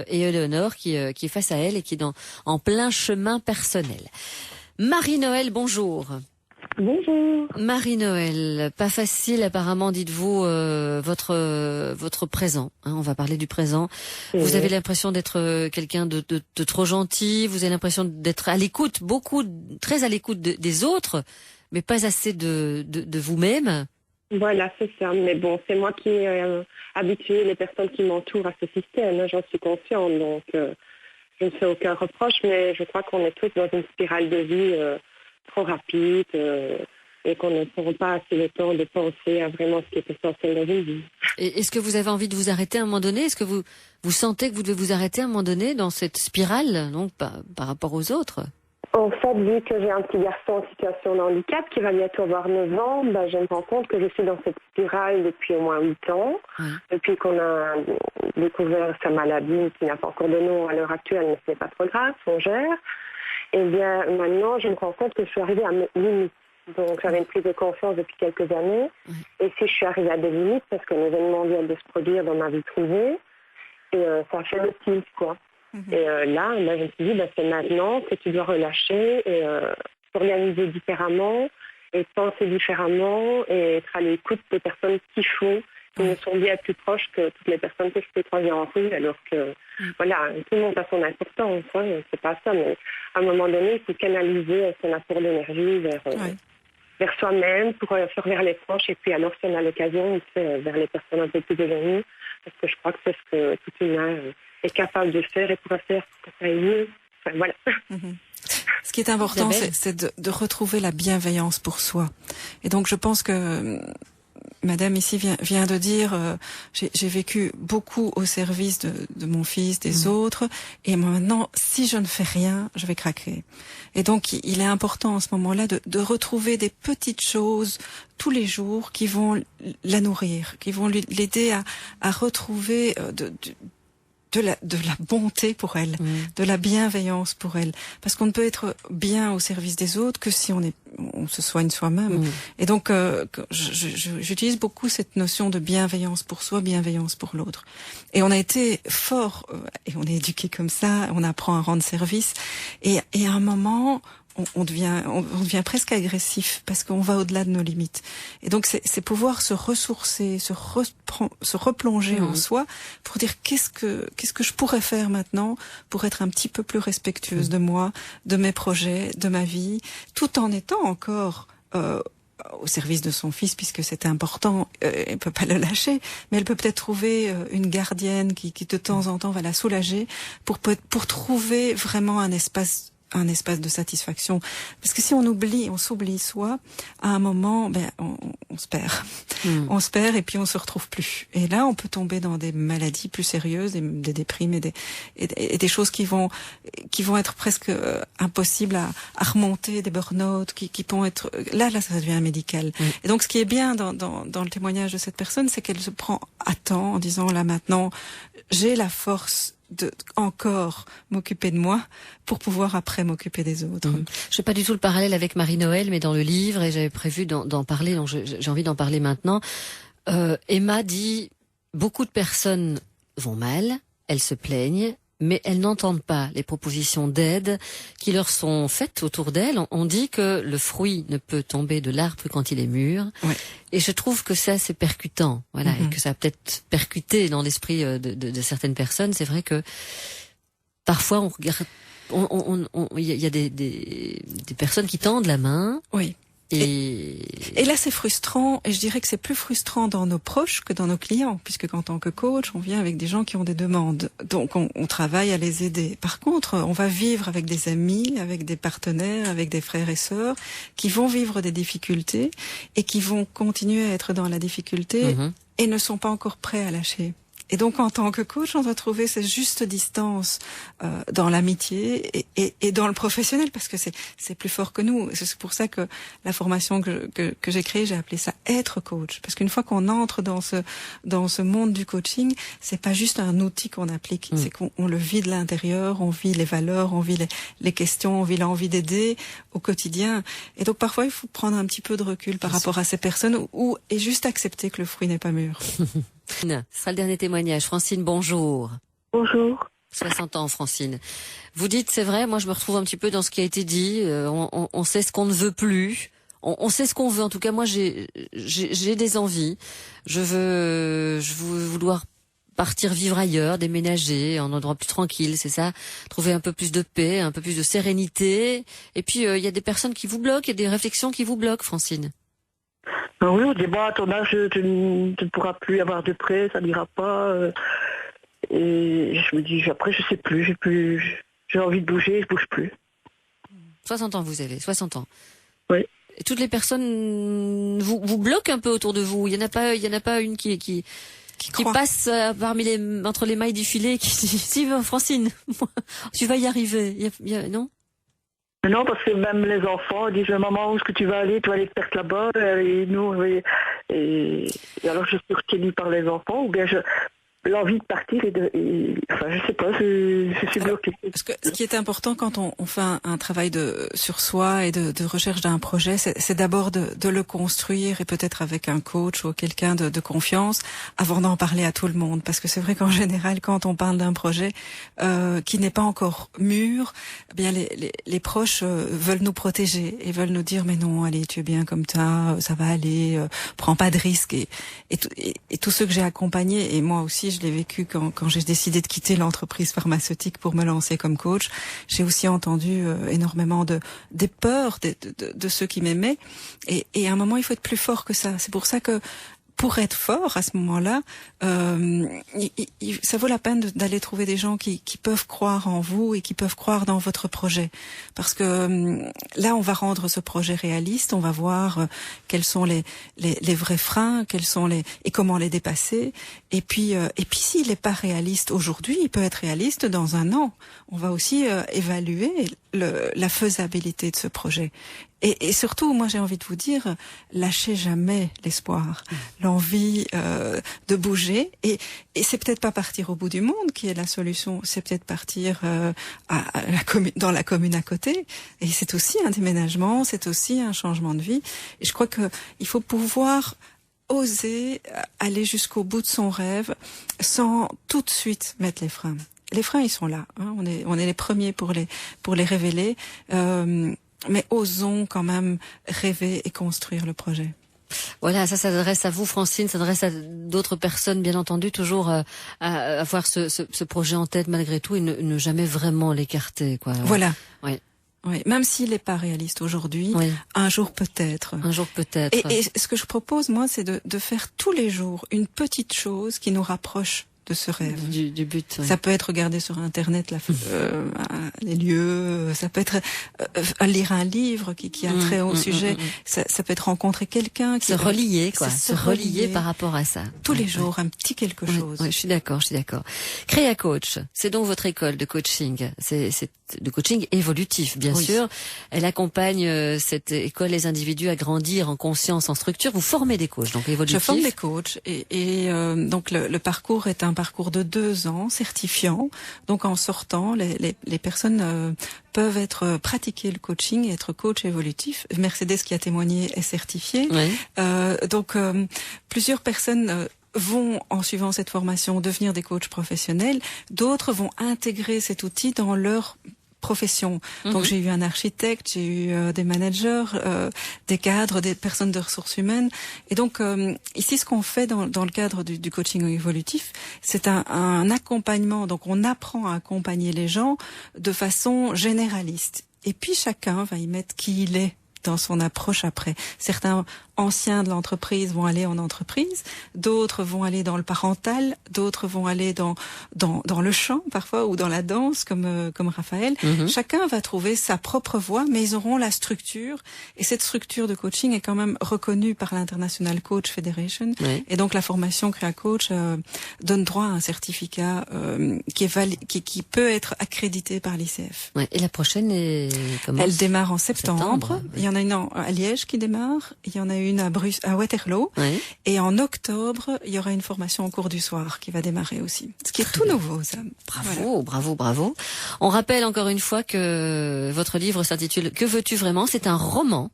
[SPEAKER 2] Éléonore qui est face à elle et qui est en plein chemin personnel. Marie-Noël, bonjour.
[SPEAKER 9] Bonjour.
[SPEAKER 2] Marie-Noël, pas facile apparemment, dites-vous, votre présent. Hein, on va parler du présent. Vous avez l'impression d'être quelqu'un de trop gentil. Vous avez l'impression d'être à l'écoute, très à l'écoute des autres, mais pas assez de vous-même.
[SPEAKER 9] Voilà, c'est ça. Mais bon, c'est moi qui ai habitué les personnes qui m'entourent à ce système. J'en suis consciente, donc je ne fais aucun reproche, mais je crois qu'on est tous dans une spirale de vie trop rapide et qu'on ne prend pas assez le temps de penser à vraiment ce qui est essentiel dans une vie.
[SPEAKER 2] Et est-ce que vous avez envie de vous arrêter à un moment donné? Est-ce que vous sentez que vous devez vous arrêter à un moment donné dans cette spirale, donc par rapport aux autres?
[SPEAKER 9] En fait, vu que j'ai un petit garçon en situation de handicap qui va bientôt avoir 9 ans, je me rends compte que je suis dans cette spirale depuis au moins 8 ans. Depuis qu'on a découvert sa maladie, qui n'a pas encore de nom à l'heure actuelle, mais ce n'est pas trop grave, on gère. Et bien maintenant, je me rends compte que je suis arrivée à mes limites. Donc j'avais une prise de confiance depuis quelques années. Et si je suis arrivée à des limites, parce qu'un événement vient de se produire dans ma vie privée, et ça fait le tilt, quoi. Et là, je me suis dit, c'est maintenant que tu dois relâcher et s'organiser différemment et penser différemment et être à l'écoute des personnes qui font, qui me sont bien plus proches que toutes les personnes que je peux croiser en rue, alors que, voilà, tout le monde a son importance, hein, c'est pas ça, mais à un moment donné, il faut canaliser son apport d'énergie vers soi-même pour faire vers les proches et puis alors si on a l'occasion, vers les personnes un peu plus éloignées, parce que je crois que c'est ce que tout humain est capable de faire et pourra faire pour que ça aille mieux. Enfin, voilà.
[SPEAKER 3] Ce qui est important, c'est de retrouver la bienveillance pour soi. Et donc, je pense que Madame ici vient de dire, j'ai vécu beaucoup au service de mon fils, des autres, et maintenant, si je ne fais rien, je vais craquer. Et donc, il est important en ce moment-là de retrouver des petites choses tous les jours qui vont la nourrir, qui vont l'aider à retrouver de la bonté pour elle, de la bienveillance pour elle, parce qu'on ne peut être bien au service des autres que si on se soigne soi-même. Et donc j'utilise beaucoup cette notion de bienveillance pour soi, bienveillance pour l'autre. Et on a été fort et on est éduqué comme ça, on apprend à rendre service et à un moment on devient presque agressif parce qu'on va au-delà de nos limites. Et donc c'est pouvoir se ressourcer, se replonger en soi pour dire qu'est-ce que je pourrais faire maintenant pour être un petit peu plus respectueuse de moi, de mes projets, de ma vie, tout en étant encore au service de son fils, puisque c'est important, elle peut pas le lâcher, mais elle peut peut-être trouver une gardienne qui de temps en temps va la soulager pour trouver vraiment un espace de satisfaction. Parce que si on s'oublie soi, à un moment, on se perd. On se perd et puis on se retrouve plus. Et là, on peut tomber dans des maladies plus sérieuses, des déprimes et des choses qui vont être presque impossibles à remonter, des burn-out qui vont être, là, ça devient médical. Et donc, ce qui est bien dans le témoignage de cette personne, c'est qu'elle se prend à temps en disant, là, maintenant, j'ai la force de encore m'occuper de moi pour pouvoir après m'occuper des autres.
[SPEAKER 2] Je fais pas du tout le parallèle avec Marie-Noël, mais dans le livre, et j'avais prévu d'en parler, donc j'ai envie d'en parler maintenant. Emma dit, beaucoup de personnes vont mal, elles se plaignent, mais elles n'entendent pas les propositions d'aide qui leur sont faites autour d'elles. On dit que le fruit ne peut tomber de l'arbre quand il est mûr. Et je trouve que ça, c'est percutant. Voilà. Et que ça a peut-être percuté dans l'esprit de certaines personnes. C'est vrai que parfois on regarde, il y a des personnes qui tendent la main.
[SPEAKER 3] Oui. Et là, c'est frustrant, et je dirais que c'est plus frustrant dans nos proches que dans nos clients, puisque en tant que coach, on vient avec des gens qui ont des demandes. Donc, on travaille à les aider. Par contre, on va vivre avec des amis, avec des partenaires, avec des frères et sœurs, qui vont vivre des difficultés, et qui vont continuer à être dans la difficulté, et ne sont pas encore prêts à lâcher. Et donc, en tant que coach, on doit trouver cette juste distance dans l'amitié et dans le professionnel, parce que c'est plus fort que nous. C'est pour ça que la formation que j'ai créée, j'ai appelé ça être coach, parce qu'une fois qu'on entre dans ce monde du coaching, c'est pas juste un outil qu'on applique, c'est qu'on le vit de l'intérieur, on vit les valeurs, on vit les questions, on vit l'envie d'aider au quotidien. Et donc, parfois, il faut prendre un petit peu de recul par rapport à ces personnes et juste accepter que le fruit n'est pas mûr.
[SPEAKER 2] Ce sera le dernier témoignage. Francine, bonjour.
[SPEAKER 10] Bonjour.
[SPEAKER 2] 60 ans, Francine. Vous dites, c'est vrai, moi je me retrouve un petit peu dans ce qui a été dit. On sait ce qu'on ne veut plus. On sait ce qu'on veut. En tout cas, moi j'ai des envies. Je veux vouloir partir vivre ailleurs, déménager, en endroit plus tranquille, c'est ça. Trouver un peu plus de paix, un peu plus de sérénité. Et puis il y a des personnes qui vous bloquent, il y a des réflexions qui vous bloquent, Francine.
[SPEAKER 10] Ben oui, on dit bon, à ton âge, tu ne pourras plus avoir de prêt, ça n'ira pas. Et je me dis, après, je sais plus, j'ai envie de bouger, je bouge plus.
[SPEAKER 2] 60 ans vous avez, 60 ans.
[SPEAKER 10] Oui.
[SPEAKER 2] Et toutes les personnes vous bloquent un peu autour de vous. Il y en a pas une qui passe entre les mailles du filet, qui dit si Francine, tu vas y arriver. Non.
[SPEAKER 10] Non, parce que même les enfants disent maman, où est-ce que tu vas aller? Tu vas aller te perdre là-bas. Et nous, et alors je suis retenue par les enfants, ou bien l'envie de partir enfin je sais pas, je suis bloquée.
[SPEAKER 3] Parce que ce qui est important quand on fait un travail sur soi et de recherche d'un projet, c'est d'abord de le construire, et peut-être avec un coach ou quelqu'un de confiance, avant d'en parler à tout le monde. Parce que c'est vrai qu'en général, quand on parle d'un projet qui n'est pas encore mûr, eh bien les proches veulent nous protéger et veulent nous dire mais non, allez, tu es bien comme ça va aller, prends pas de risques. Et tous ceux que j'ai accompagnés, et moi aussi je l'ai vécu quand j'ai décidé de quitter l'entreprise pharmaceutique pour me lancer comme coach, j'ai aussi entendu énormément des peurs de ceux qui m'aimaient, et à un moment il faut être plus fort que ça. C'est pour ça que pour être fort à ce moment-là, ça vaut la peine d'aller trouver des gens qui peuvent croire en vous et qui peuvent croire dans votre projet. Parce que là, on va rendre ce projet réaliste, on va voir quels sont les vrais freins, et comment les dépasser. Et puis s'il n'est pas réaliste aujourd'hui, il peut être réaliste dans un an. On va aussi évaluer la faisabilité de ce projet. Et surtout, moi j'ai envie de vous dire, lâchez jamais l'espoir, l'envie de bouger. Et c'est peut-être pas partir au bout du monde qui est la solution, c'est peut-être partir dans la commune à côté. Et c'est aussi un déménagement, c'est aussi un changement de vie. Et je crois que il faut pouvoir oser aller jusqu'au bout de son rêve sans tout de suite mettre les freins. Les freins, ils sont là. Hein, on est les premiers pour les révéler. Mais osons quand même rêver et construire le projet.
[SPEAKER 2] Voilà, ça s'adresse à vous, Francine, ça s'adresse à d'autres personnes, bien entendu, toujours à avoir ce projet en tête malgré tout et ne jamais vraiment l'écarter, quoi.
[SPEAKER 3] Voilà.
[SPEAKER 2] Oui.
[SPEAKER 3] Oui, même s'il n'est pas réaliste aujourd'hui,
[SPEAKER 2] oui.
[SPEAKER 3] Un jour peut-être.
[SPEAKER 2] Un jour peut-être.
[SPEAKER 3] Et ce que je propose, moi, c'est de faire tous les jours une petite chose qui nous rapproche de ce rêve.
[SPEAKER 2] Du but. Oui.
[SPEAKER 3] Ça peut être regarder sur Internet les lieux, ça peut être lire un livre qui a trait au sujet, ça peut être rencontrer quelqu'un.
[SPEAKER 2] Se relier, quoi. Se relier par rapport à ça.
[SPEAKER 3] Tous les jours, un petit quelque chose.
[SPEAKER 2] Oui, je suis d'accord. Créa Coach, c'est donc votre école de coaching. C'est de coaching évolutif, bien sûr. Elle accompagne cette école les individus à grandir en conscience, en structure. Vous formez des coachs, donc évolutifs.
[SPEAKER 3] Je forme des coachs et donc le parcours est un parcours de 2 ans, certifiant. Donc en sortant, les personnes peuvent pratiquer le coaching et être coach évolutif. Mercedes, qui a témoigné, est certifiée.
[SPEAKER 2] Oui.
[SPEAKER 3] Donc plusieurs personnes vont, en suivant cette formation, devenir des coachs professionnels. D'autres vont intégrer cet outil dans leur profession. Donc j'ai eu un architecte, j'ai eu des managers, des cadres, des personnes de ressources humaines. Et donc ici, ce qu'on fait dans le cadre du coaching évolutif, c'est un accompagnement. Donc on apprend à accompagner les gens de façon généraliste. Et puis chacun va y mettre qui il est dans son approche après. Certains anciens de l'entreprise vont aller en entreprise, d'autres vont aller dans le parental, d'autres vont aller dans le chant parfois ou dans la danse comme Raphaël. Chacun va trouver sa propre voie, mais ils auront la structure, et cette structure de coaching est quand même reconnue par l'International Coach Federation. Oui. Et donc la formation Créa Coach donne droit à un certificat qui peut être accrédité par l'ICF.
[SPEAKER 2] Ouais. Et la prochaine est comment?
[SPEAKER 3] Elle démarre en septembre. Il y en a une à Liège qui démarre, il y en a une à Waterloo, oui. Et en octobre, il y aura une formation au cours du soir qui va démarrer aussi. Ce qui est tout nouveau, ça.
[SPEAKER 2] Bravo, voilà. bravo. On rappelle encore une fois que votre livre s'intitule « Que veux-tu vraiment ?» C'est un roman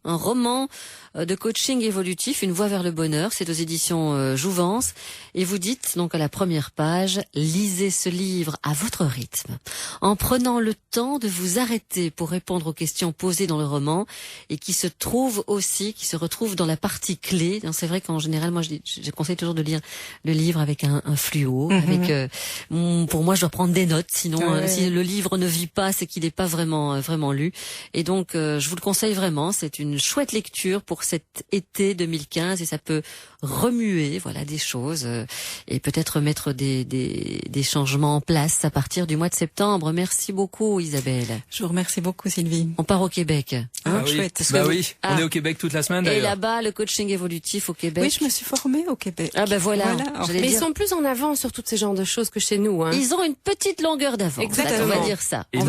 [SPEAKER 2] de coaching évolutif, une voie vers le bonheur. C'est aux éditions Jouvence. Et vous dites donc à la première page, lisez ce livre à votre rythme, en prenant le temps de vous arrêter pour répondre aux questions posées dans le roman et qui se retrouvent dans la partie clé. C'est vrai qu'en général, moi, je conseille toujours de lire le livre avec un fluo. Pour moi, je dois prendre des notes. Sinon, si le livre ne vit pas, c'est qu'il n'est pas vraiment lu. Et donc, je vous le conseille vraiment. C'est une chouette lecture pour cet été 2015 et ça peut remuer, des choses et peut-être mettre des changements en place à partir du mois de septembre. Merci beaucoup, Isabelle.
[SPEAKER 3] Je vous remercie beaucoup, Sylvie.
[SPEAKER 2] On part au Québec.
[SPEAKER 3] Chouette.
[SPEAKER 11] On est au Québec toute la semaine d'ailleurs.
[SPEAKER 2] Et là-bas, le coaching évolutif au Québec.
[SPEAKER 3] Oui, je me suis formée au Québec.
[SPEAKER 2] Ah ben voilà.
[SPEAKER 12] Mais ils sont plus en avant sur tous ces genres de choses que chez nous. Hein.
[SPEAKER 2] Ils ont une petite longueur d'avance.
[SPEAKER 12] Exactement.
[SPEAKER 2] On va dire ça.
[SPEAKER 11] Et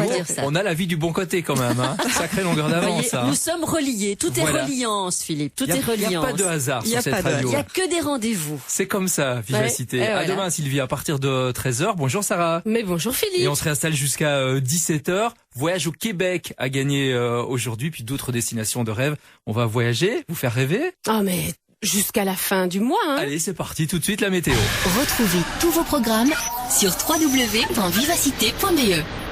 [SPEAKER 11] on a la vie du bon côté quand même. Sacrée longueur d'avance.
[SPEAKER 2] Nous sommes reliés. Tout est reliance, Philippe. Tout est reliance.
[SPEAKER 11] Il n'y a pas de hasard sur cette radio.
[SPEAKER 2] Il n'y a que des rendez-vous.
[SPEAKER 11] C'est comme ça, Vivacité. À demain, Sylvie, à partir de 13h. Bonjour Sarah.
[SPEAKER 12] Mais bonjour Philippe.
[SPEAKER 11] Et on se réinstalle jusqu'à 17h. Voyage au Québec à gagner aujourd'hui, puis d'autres destinations de rêve. On va voyager, vous faire rêver.
[SPEAKER 12] Ah mais jusqu'à la fin du mois.
[SPEAKER 11] Allez, c'est parti, tout de suite la météo.
[SPEAKER 1] Retrouvez tous vos programmes sur www.vivacité.be.